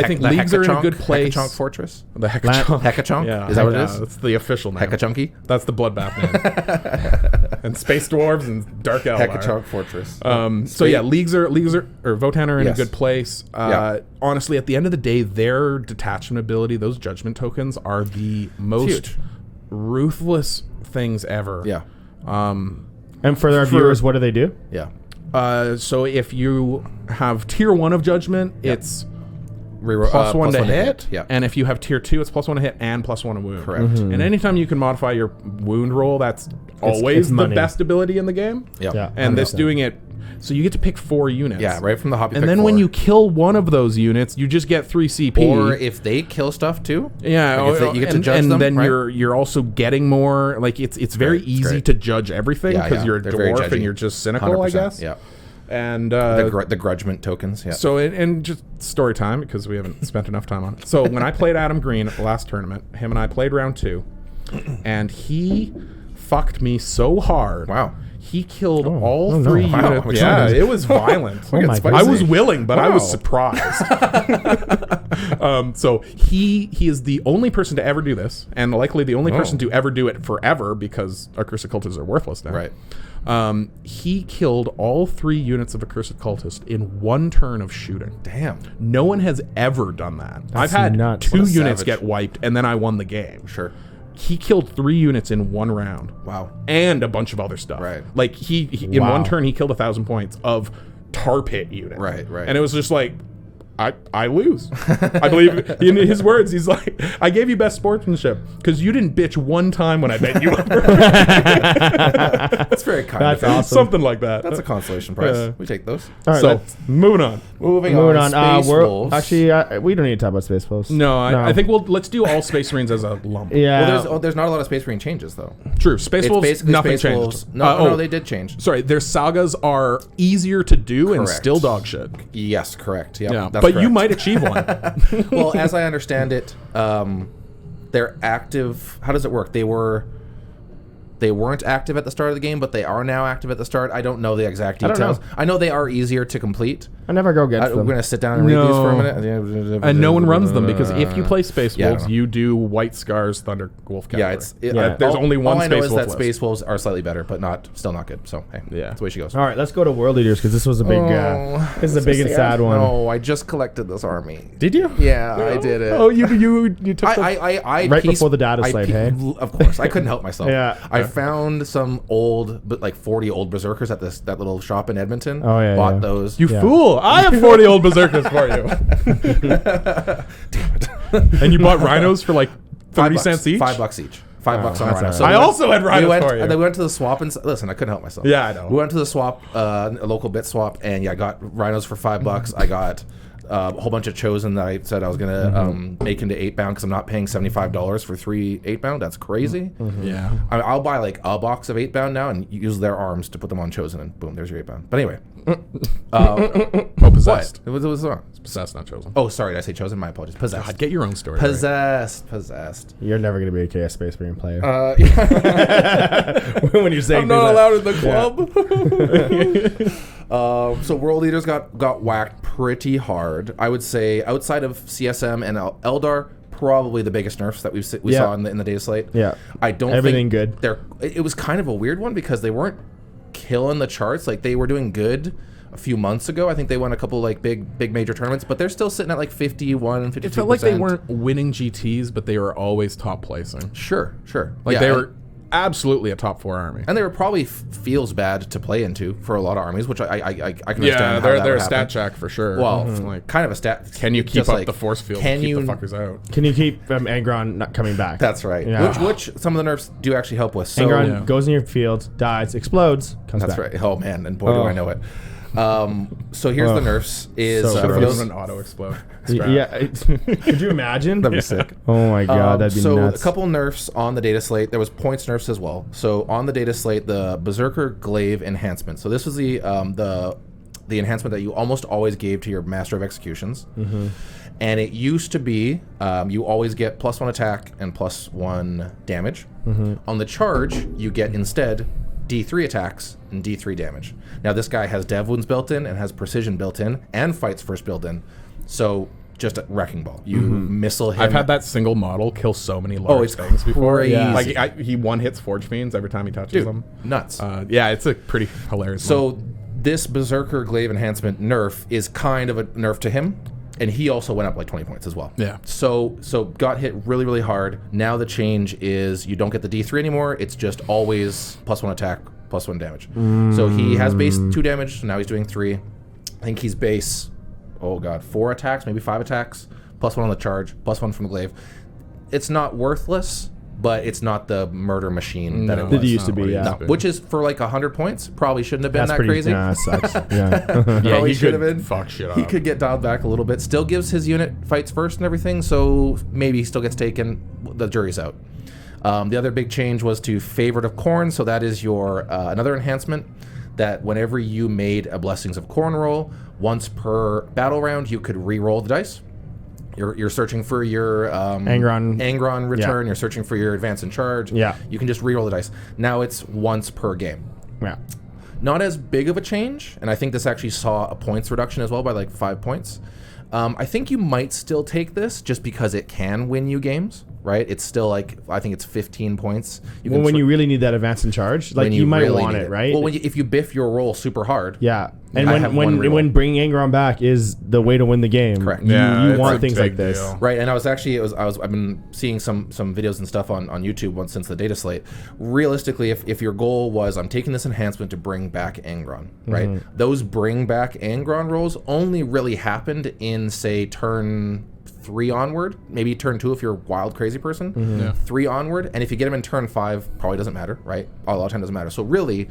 think Leagues are in a good place. Hekachonk Fortress. The Hekachonk. Hekachonk? Yeah, Is that what it is? That's the official name. Hekachunky? That's the Bloodbath name. and space dwarves and dark Eldar. Hekachok Fortress. So yeah, leagues are Votann are in Yes. a good place. Honestly, at the end of the day, their detachment ability, those judgment tokens, are the most huge. ruthless things ever. Yeah. And for our viewers, what do they do? Yeah. So if you have tier 1 of judgment, it's plus one to hit. Yeah. And if you have tier 2, it's plus 1 to hit and plus 1 to wound. Correct. And anytime you can modify your wound roll, that's always it's the money. best ability in the game. Yep. Yeah. And this 100%. doing it, so you get to pick 4 units. Yeah, right from the hop. You And pick then when 4. you kill one of those units, you just get 3 CP. or if they kill stuff too. Yeah, Like, if you get to judge and them, then right? you're also getting more. Like it's very It's easy great. to judge everything Yeah, because yeah. you're a They're very dwarf judgy. and you're just cynical, I 100%, guess. Yeah. And The grudgement tokens. Yeah. so and just story time because we haven't spent enough time on it. So when I played Adam Green at the last tournament, him and I played round 2, and he fucked me so hard. Wow. He killed Oh, all oh no. 3 Wow. units. Which Yeah, one is- it was violent. Oh my I goodness. was willing, but I was Wow. surprised. So he is the only person to ever do this, and likely the only person to ever do it forever because Accursed Cultists are worthless now. Right. He killed all 3 units of Accursed Cultist in 1 turn of shooting. Damn. No one has ever done that. I've That's had nuts. 2 What a units savage. get wiped, and then I won the game. Sure. He killed 3 units in 1 round. Wow. And a bunch of other stuff. Right. Like he in Wow. 1 turn he killed 1,000 points of tar pit unit. Right, right. And it was just like, I lose. I believe in his words. He's like, I gave you best sportsmanship because you didn't bitch 1 time when I bet you. That's very kind. That's of him. awesome. Something like that. That's a consolation prize. Yeah. We take those. All right, So let's- moving on. Moving moving on. on. Space We're Wolves. actually we don't need to talk about Space Wolves. No, I think let's do all Space Marines as a lump. Yeah. Well, there's not a lot of Space Marine changes though. True. Space It's Wolves, basically nothing Space changed. Wolves. No, they did change. Sorry, their sagas are easier to do and Correct. still dog shit. Yes, correct. Yep, Yeah, that's but you correct. might achieve one. Well, as I understand it, they're active. How does it work? They weren't active at the start of the game, but they are now active at the start. I don't know the exact I don't details. know. I know they are easier to complete. I never go against We're them. going to sit down and read these for a No. minute. And no one runs them because if you play Space Yeah, I Wolves, don't know. you do White Scars, Thunder Wolf Yeah, category. Yeah. There's only one All I know Space is Wolf that list. Space Wolves are slightly better, but still not good. So hey, Yeah. that's the way she goes. All right, let's go to World Leaders because this was a big, this is a big and sad one. No, I just collected this army. Did you? Yeah, I did it. Oh, you took the... I Right pieced- before the data I slate, pe- hey? Of course, I couldn't help myself. Yeah. I found some old, but like 40 old berserkers at that little shop in Edmonton. Oh, yeah, Bought yeah. those. You Yeah. fool! I have 40 old berserkers for you. And you bought rhinos for like 30 cents each? $5 each. $5 on that's rhinos. all right. I also had rhinos for you. And then we went to the swap and listen. I couldn't help myself. Yeah, I know. We went to the swap, a local bit swap, and yeah, I got rhinos for $5. I got a whole bunch of chosen that I said I was gonna make into 8-bound because I'm not paying $75 for 3 8-bound. That's crazy. Yeah. I'll buy like a box of 8-bound now and use their arms to put them on chosen, and boom, there's your 8-bound. But anyway, Oh, possessed. what? It was wrong. It's possessed, not chosen. Oh, sorry, did I say chosen? My apologies. Possessed. God, get your own story. right. Possessed. You're never going to be a KS Space Marine player. Yeah. when you're saying I'm not allowed in the Yeah. club. So World Leaders got whacked pretty hard. I would say outside of CSM and Eldar, probably the biggest nerfs that we Yeah. saw in the data slate. Yeah. I don't Everything think good. It was kind of a weird one because they weren't killing the charts. Like they were doing good a few months ago. I think they won a couple like big major tournaments, but they're still sitting at like 51, 52%. It felt like they weren't winning GTs, but they were always top placing. Sure. Like Yeah, they and- were absolutely a top 4 army. And they were probably feels bad to play into for a lot of armies, which I can understand. Yeah, how they're that a would stat happen. check for sure. Well, like, kind of a stat. can you keep just up like, the force field? Can And keep you? the fuckers out? Can you keep Angron not coming back? That's right. Yeah. Which some of the nerfs do actually help with. So Angron Yeah. goes in your field, dies, explodes, comes that's back. right. Oh man, and boy do Oh. I know it. So here's the nerfs. Is So for gross. those- an auto explode. Yeah. Could you imagine? That'd be sick. Oh my god, that'd be so nuts. a couple nerfs on the data slate. There was points nerfs as well. So on the data slate, the Berserker Glaive enhancement. So this was the enhancement that you almost always gave to your Master of Executions. And it used to be you always get +1 attack and +1 damage. On the charge, you get instead D3 attacks and D3 damage. Now this guy has dev wounds built in and has precision built in and fights first built in. So just a wrecking ball. You missile him. I've had that single model kill so many large it's things before. crazy. Yeah. Like he one hits Forge Fiends every time he touches them. Nuts. Yeah, it's a pretty hilarious. So this Berserker Glaive enhancement nerf is kind of a nerf to him, and he also went up like 20 points as well. Yeah. So got hit really, really hard. Now the change is you don't get the D3 anymore. It's just always +1 attack, +1 damage. So he has base 2 damage, so now he's doing 3. I think he's base, 4 attacks, maybe 5 attacks, +1 on the charge, +1 from the glaive. It's not worthless, but it's not the murder machine that it was. It used to be, yeah. No, which is for like 100 points. Probably shouldn't have been That's that pretty crazy. Yeah, that sucks. Yeah. Probably he should could have been. fuck shit up. He could get dialed back a little bit. Still gives his unit fights first and everything, so maybe he still gets taken. The jury's out. The other big change was to Favorite of Khorne, so that is your another enhancement that whenever you made a Blessings of Khorne roll, once per battle round, you could re-roll the dice. You're searching for your Angron return. Yeah. You're searching for your advance and charge. Yeah. You can just re-roll the dice. Now it's once per game. Yeah. Not as big of a change, and I think this actually saw a points reduction as well by like 5 points. I think you might still take this just because it can win you games, right? It's still like, I think it's 15 points. Well, when you really need that advance in charge, like you might really want need it, right? Well, if you biff your roll super hard. Yeah. And I have one reroll. when bringing Angron back is the way to win the game. Correct. You it's want a things like big this. deal. Right, and I've been seeing some videos and stuff on YouTube once since the Dataslate. Realistically, if your goal was I'm taking this enhancement to bring back Angron, right? Those bring back Angron rolls only really happened in say turn 3 onward, maybe turn 2 if you're a wild crazy person. Yeah. 3 onward, and if you get them in turn 5, probably doesn't matter, right? A lot of time doesn't matter. So really,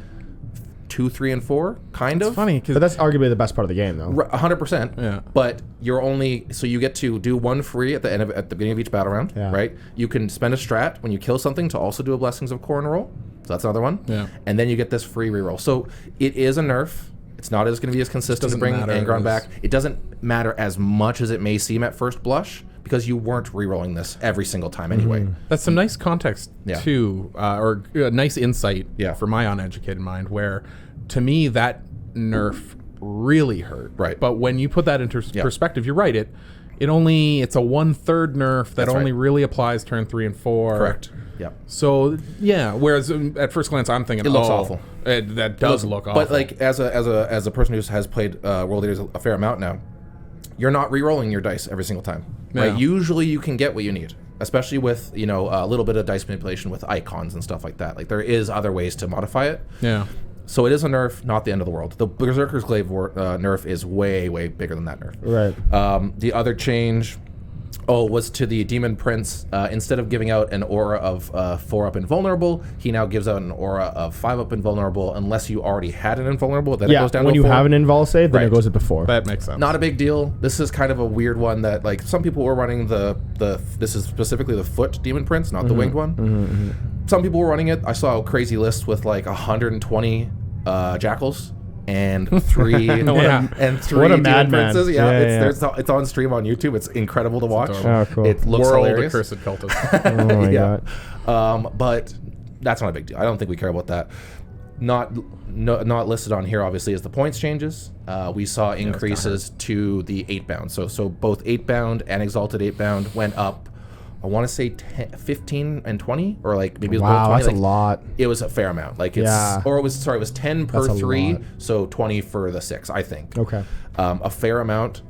2, 3, and 4, kind of. funny But because that's arguably the best part of the game, though. 100%. Yeah. But you're only you get to do 1 free at the beginning of each battle round, Yeah. right? You can spend a strat when you kill something to also do a Blessings of Khorne roll. So that's another one. Yeah. And then you get this free reroll. So it is a nerf. It's not going to be as consistent to doesn't bring matter Angron as- back. It doesn't matter as much as it may seem at first blush because you weren't rerolling this every single time anyway. that's some nice context Yeah. too, or nice insight Yeah. for my uneducated mind. Where to me that nerf really hurt. Right. But when you put that into perspective, you're right. It's a 1/3 nerf that That's only right. really applies turn 3 and 4. Correct. Yeah. So yeah, whereas at first glance I'm thinking It looks awful. That does look awful. But like as a person who has played World Leaders a fair amount now, you're not re-rolling your dice every single time. Right? Yeah. Usually you can get what you need, especially with a little bit of dice manipulation with icons and stuff like that. Like there is other ways to modify it. yeah. So it is a nerf, not the end of the world. The Berserker's Glaive nerf is way, way bigger than that nerf. Right. The other change was to the Demon Prince. Instead of giving out an aura of 4-up invulnerable, he now gives out an aura of 5-up invulnerable unless you already had an invulnerable. Then it Yeah, goes down when to you 4. have an invul save, then Right. it goes at the 4. That makes sense. Not a big deal. This is kind of a weird one that like some people were running this is specifically the foot Demon Prince, not the winged one. Some people were running it. I saw a crazy list with like 120 jackals and 3 and 3 What a Demon madman. Princes. Yeah, Yeah, it's on stream on YouTube. It's incredible to watch. Oh, cool. It looks World hilarious. accursed cultist. Oh my Yeah. god. But that's not a big deal. I don't think we care about that. Not listed on here, obviously, is the points changes. We saw increases to the 8-bound. So both 8-bound and Exalted 8-bound went up, I want to say 15 and 20, or like maybe it was both Wow, 20. that's like, a lot. It was a fair amount. Like it's, Yeah. or it was 10 per That's a 3, lot. so 20 for the 6, I think. Okay. A fair amount.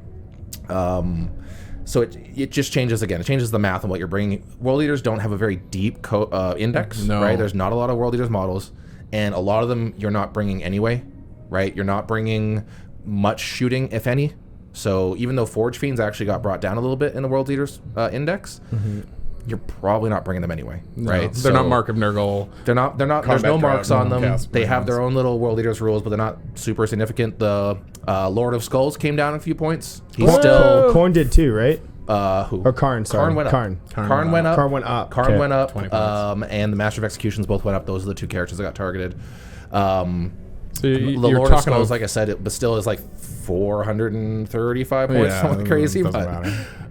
So it just changes again. It changes the math on what you're bringing. World Leaders don't have a very deep index, No. right? There's not a lot of World Leaders models, and a lot of them you're not bringing anyway, right? You're not bringing much shooting, if any. So even though Forge Fiends actually got brought down a little bit in the World Leaders index, you're probably not bringing them anyway, right? They're not Mark of Nurgle. They're not. There's Combat no marks Drive, on them. cast They have brands. their own little World Leaders rules, but they're not super significant. The Lord of Skulls came down a few points. He's still Korn did too, right? who? Or Karn, sorry. Karn went up. Karn. Karn went up. Karn went up. Karn Okay. went up. 20 points. And the Master of Executions both went up. Those are the 2 characters that got targeted. So The you're Lord of talking Skulls, of, like I said, it but still is like 435 points, something crazy. doesn't But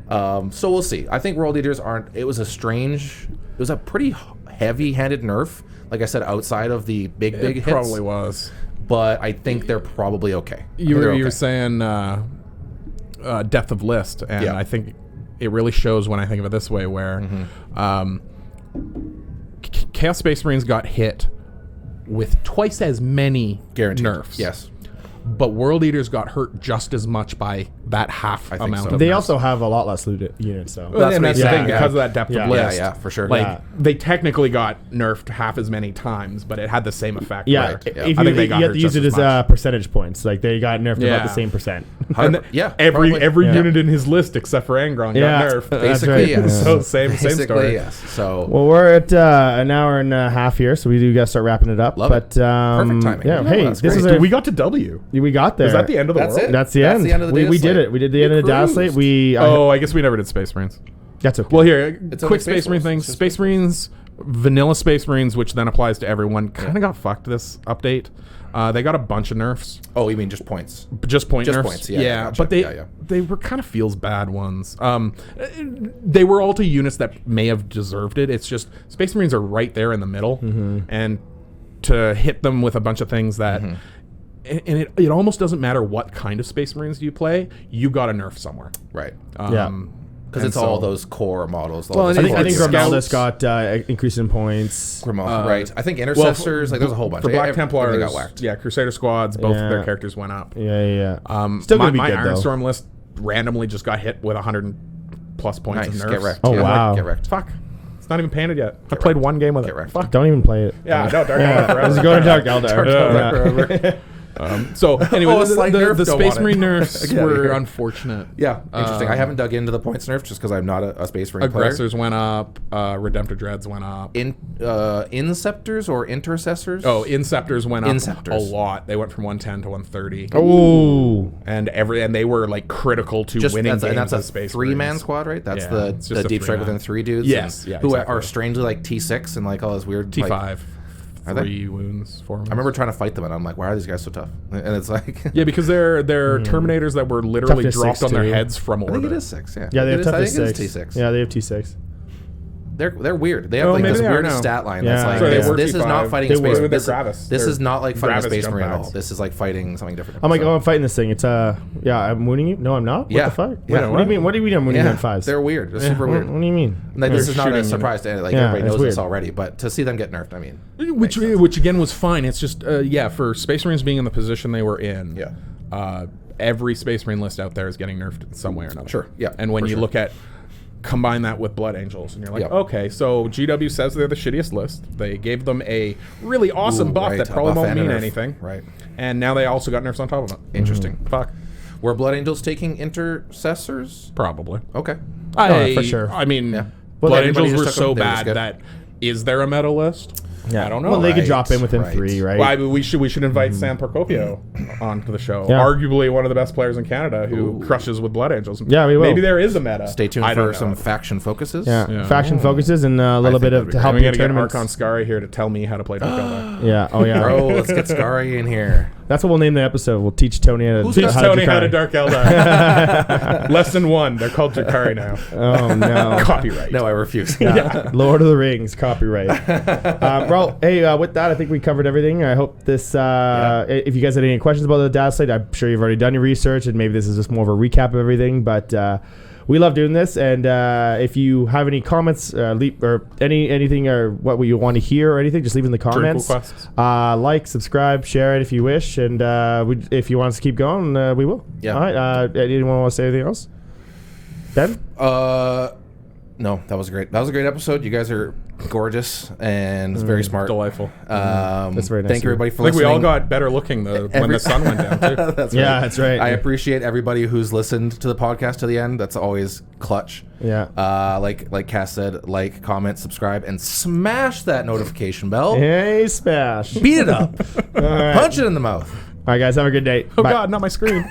matter. so we'll see. I think World Leaders aren't. It was a pretty heavy-handed nerf. Like I said, outside of the big It hits. probably was. But I think they're probably okay. You were saying depth of list, and I think it really shows when I think of it this way, where Chaos Space Marines got hit with twice as many nerfs. Yes. But World Eaters got hurt just as much by that half amount so. of They nerfs. also have a lot less units, so. Well, that's the thing, yeah. because of that depth of list. Yeah, for sure. Like, they technically got nerfed half as many times, but it had the same effect. Yeah, where if I you, think they got you have hurt to use just it as as much. percentage points. Like, they got nerfed about the same percent. And every probably. unit in his list except for Angron got nerfed. Basically, right. yes. So same story. Yes. So Well, we're at an hour and a half here, so we do got to start wrapping it up. Love it. Perfect timing. Yeah, No, hey, that's this great. is Dude, we got to W. we got there. Is that the end of the That's world? it. That's the That's end. the end of the we did Dataslate. it. We did the end of the Dataslate. cruised. I guess we never did Space Marines. That's okay. Well, here, It's quick only Space Space Marine Force. things. It's just Space Marines, vanilla Space Marines, which then applies to everyone, kind of got fucked this update. They got a bunch of nerfs. Oh, you mean just points? Just point Just nerfs. points, yeah, gotcha. But they Yeah. they were kind of feels bad ones. They were all to units that may have deserved it. It's just Space Marines are right there in the middle, and to hit them with a bunch of things that. And it almost doesn't matter what kind of Space Marines you play, you got a nerf somewhere. Right. Yeah. Because it's all those core models. Well, those and I think core Grimaldus scouts. got increase in points. Right. I think intercessors. Like there's a whole bunch. For Black Everything Templars, got whacked. yeah, Crusader squads, both of Yeah. their characters went up. Yeah. Still My gonna be good Iron though. Storm list randomly just got hit with 100 plus points Nice. of nerfs. Get wrecked. Oh, Yeah, wow. Get wrecked. Fuck. It's not even painted yet. I played one game with Get it. wrecked. Fuck. Don't even play it. Yeah, no, Dark Eldar forever. Let's go to Dark Eldar. Yeah. So anyway, Oh, it's like nerf, the don't Space want it. Marine nerfs Get out of were here. unfortunate. Yeah, interesting. I haven't dug into the points nerf just because I'm not a Space Marine player. Aggressors went up. Redemptor Dreads went up. Inceptors or intercessors? Oh, Inceptors went up Inceptors. a lot. They went from 110 to 130. Oh. And they were like critical to winning games and that's a as Space 3-man Marines. squad, right? That's Yeah, it's just the a deep strike 3-man. within 3 dudes. Yes, and yeah, who exactly. are strangely like T6 and like all this weird T5. Like, Are they? 3 wounds, 4 wounds. I remember trying to fight them and I'm like, why are these guys so tough? And it's like, Yeah, because they're Terminators that were literally Toughness dropped 6 on their too. heads from I orbit. think it is 6. Yeah, Yeah, they have It is- I toughness think it 6. is T6. Yeah, they have T6. They're weird. They have Oh, like maybe this they are weird now. stat line Yeah. that's like So they this, were this is T5. not fighting They space. were. They're This, Gravis. this They're is not like fighting a Gravis space jump marine at all. packs. This is like fighting something different. I'm like, So- I'm fighting this thing. It's yeah, I'm wounding you. No, I'm not. What Yeah. the fuck? Yeah. What do you mean? What do you mean I'm wounding you on 5s? They're weird. They're super What, weird. what do you mean? Like, this They're is not shooting a you. surprise to like Yeah, everybody it's knows this weird. already, but to see them get nerfed, I mean, Which again was fine. It's just for Space Marines being in the position they were in. Yeah. Every Space Marine list out there is getting nerfed in some way or another. Sure, yeah, And when for you sure. look at combine that with Blood Angels, and you're like, Yep. okay, so GW says they're the shittiest list. They gave them a really awesome Ooh, buff right, that a probably buff won't and a mean nerf. anything. Right. And now they also got nerfs on top of it. Interesting. Fuck. Were Blood Angels taking intercessors? Probably. Okay. for sure. I mean, Yeah. Well, Blood everybody Angels were just took so them, they were just bad good. that is there a meta list? I don't know. Well, they could Right, drop in within right. 3, right? Well, I mean, we should invite Sam Procopio onto the show. Yeah. Arguably one of the best players in Canada who crushes with Blood Angels. Yeah, we will. Maybe there is a meta. Stay tuned I don't for know. some faction focuses. Yeah. Yeah. Faction focuses and a little think bit that'd of be to great. help And we your got to get tournaments. Archon Scary here to tell me how to play Dark Eldar. Yeah. Oh yeah. Bro, let's get Scary in here. That's what we'll name the episode. We'll teach Tony how to Teach Tony how to Drakari. Dark Eldar. Lesson 1. They're called Drakari now. Oh no. Copyright. No, I refuse. Yeah. Lord of the Rings copyright. Well, hey, with that, I think we covered everything. I hope this. If you guys had any questions about the Dataslate, I'm sure you've already done your research, and maybe this is just more of a recap of everything. But we love doing this, and if you have any comments, or anything, or what you want to hear, or anything, just leave in the comments. requests. Like, subscribe, share it if you wish, and if you want us to keep going, we will. Yeah. All right. Anyone want to say anything else? Ben? No, that was great. That was a great episode. You guys are gorgeous and very smart. Delightful. That's very nice Thank of you. you, everybody, for I think we listening. all got better looking when the sun went down, too. That's Yeah, right. that's right. I appreciate everybody who's listened to the podcast to the end. That's always clutch. Yeah. Like Cass said, like, comment, subscribe, and smash that notification bell. Hey, Smash. Beat it up. All right. Punch it in the mouth. All right, guys. Have a good day. Oh, Bye. God, not my screen.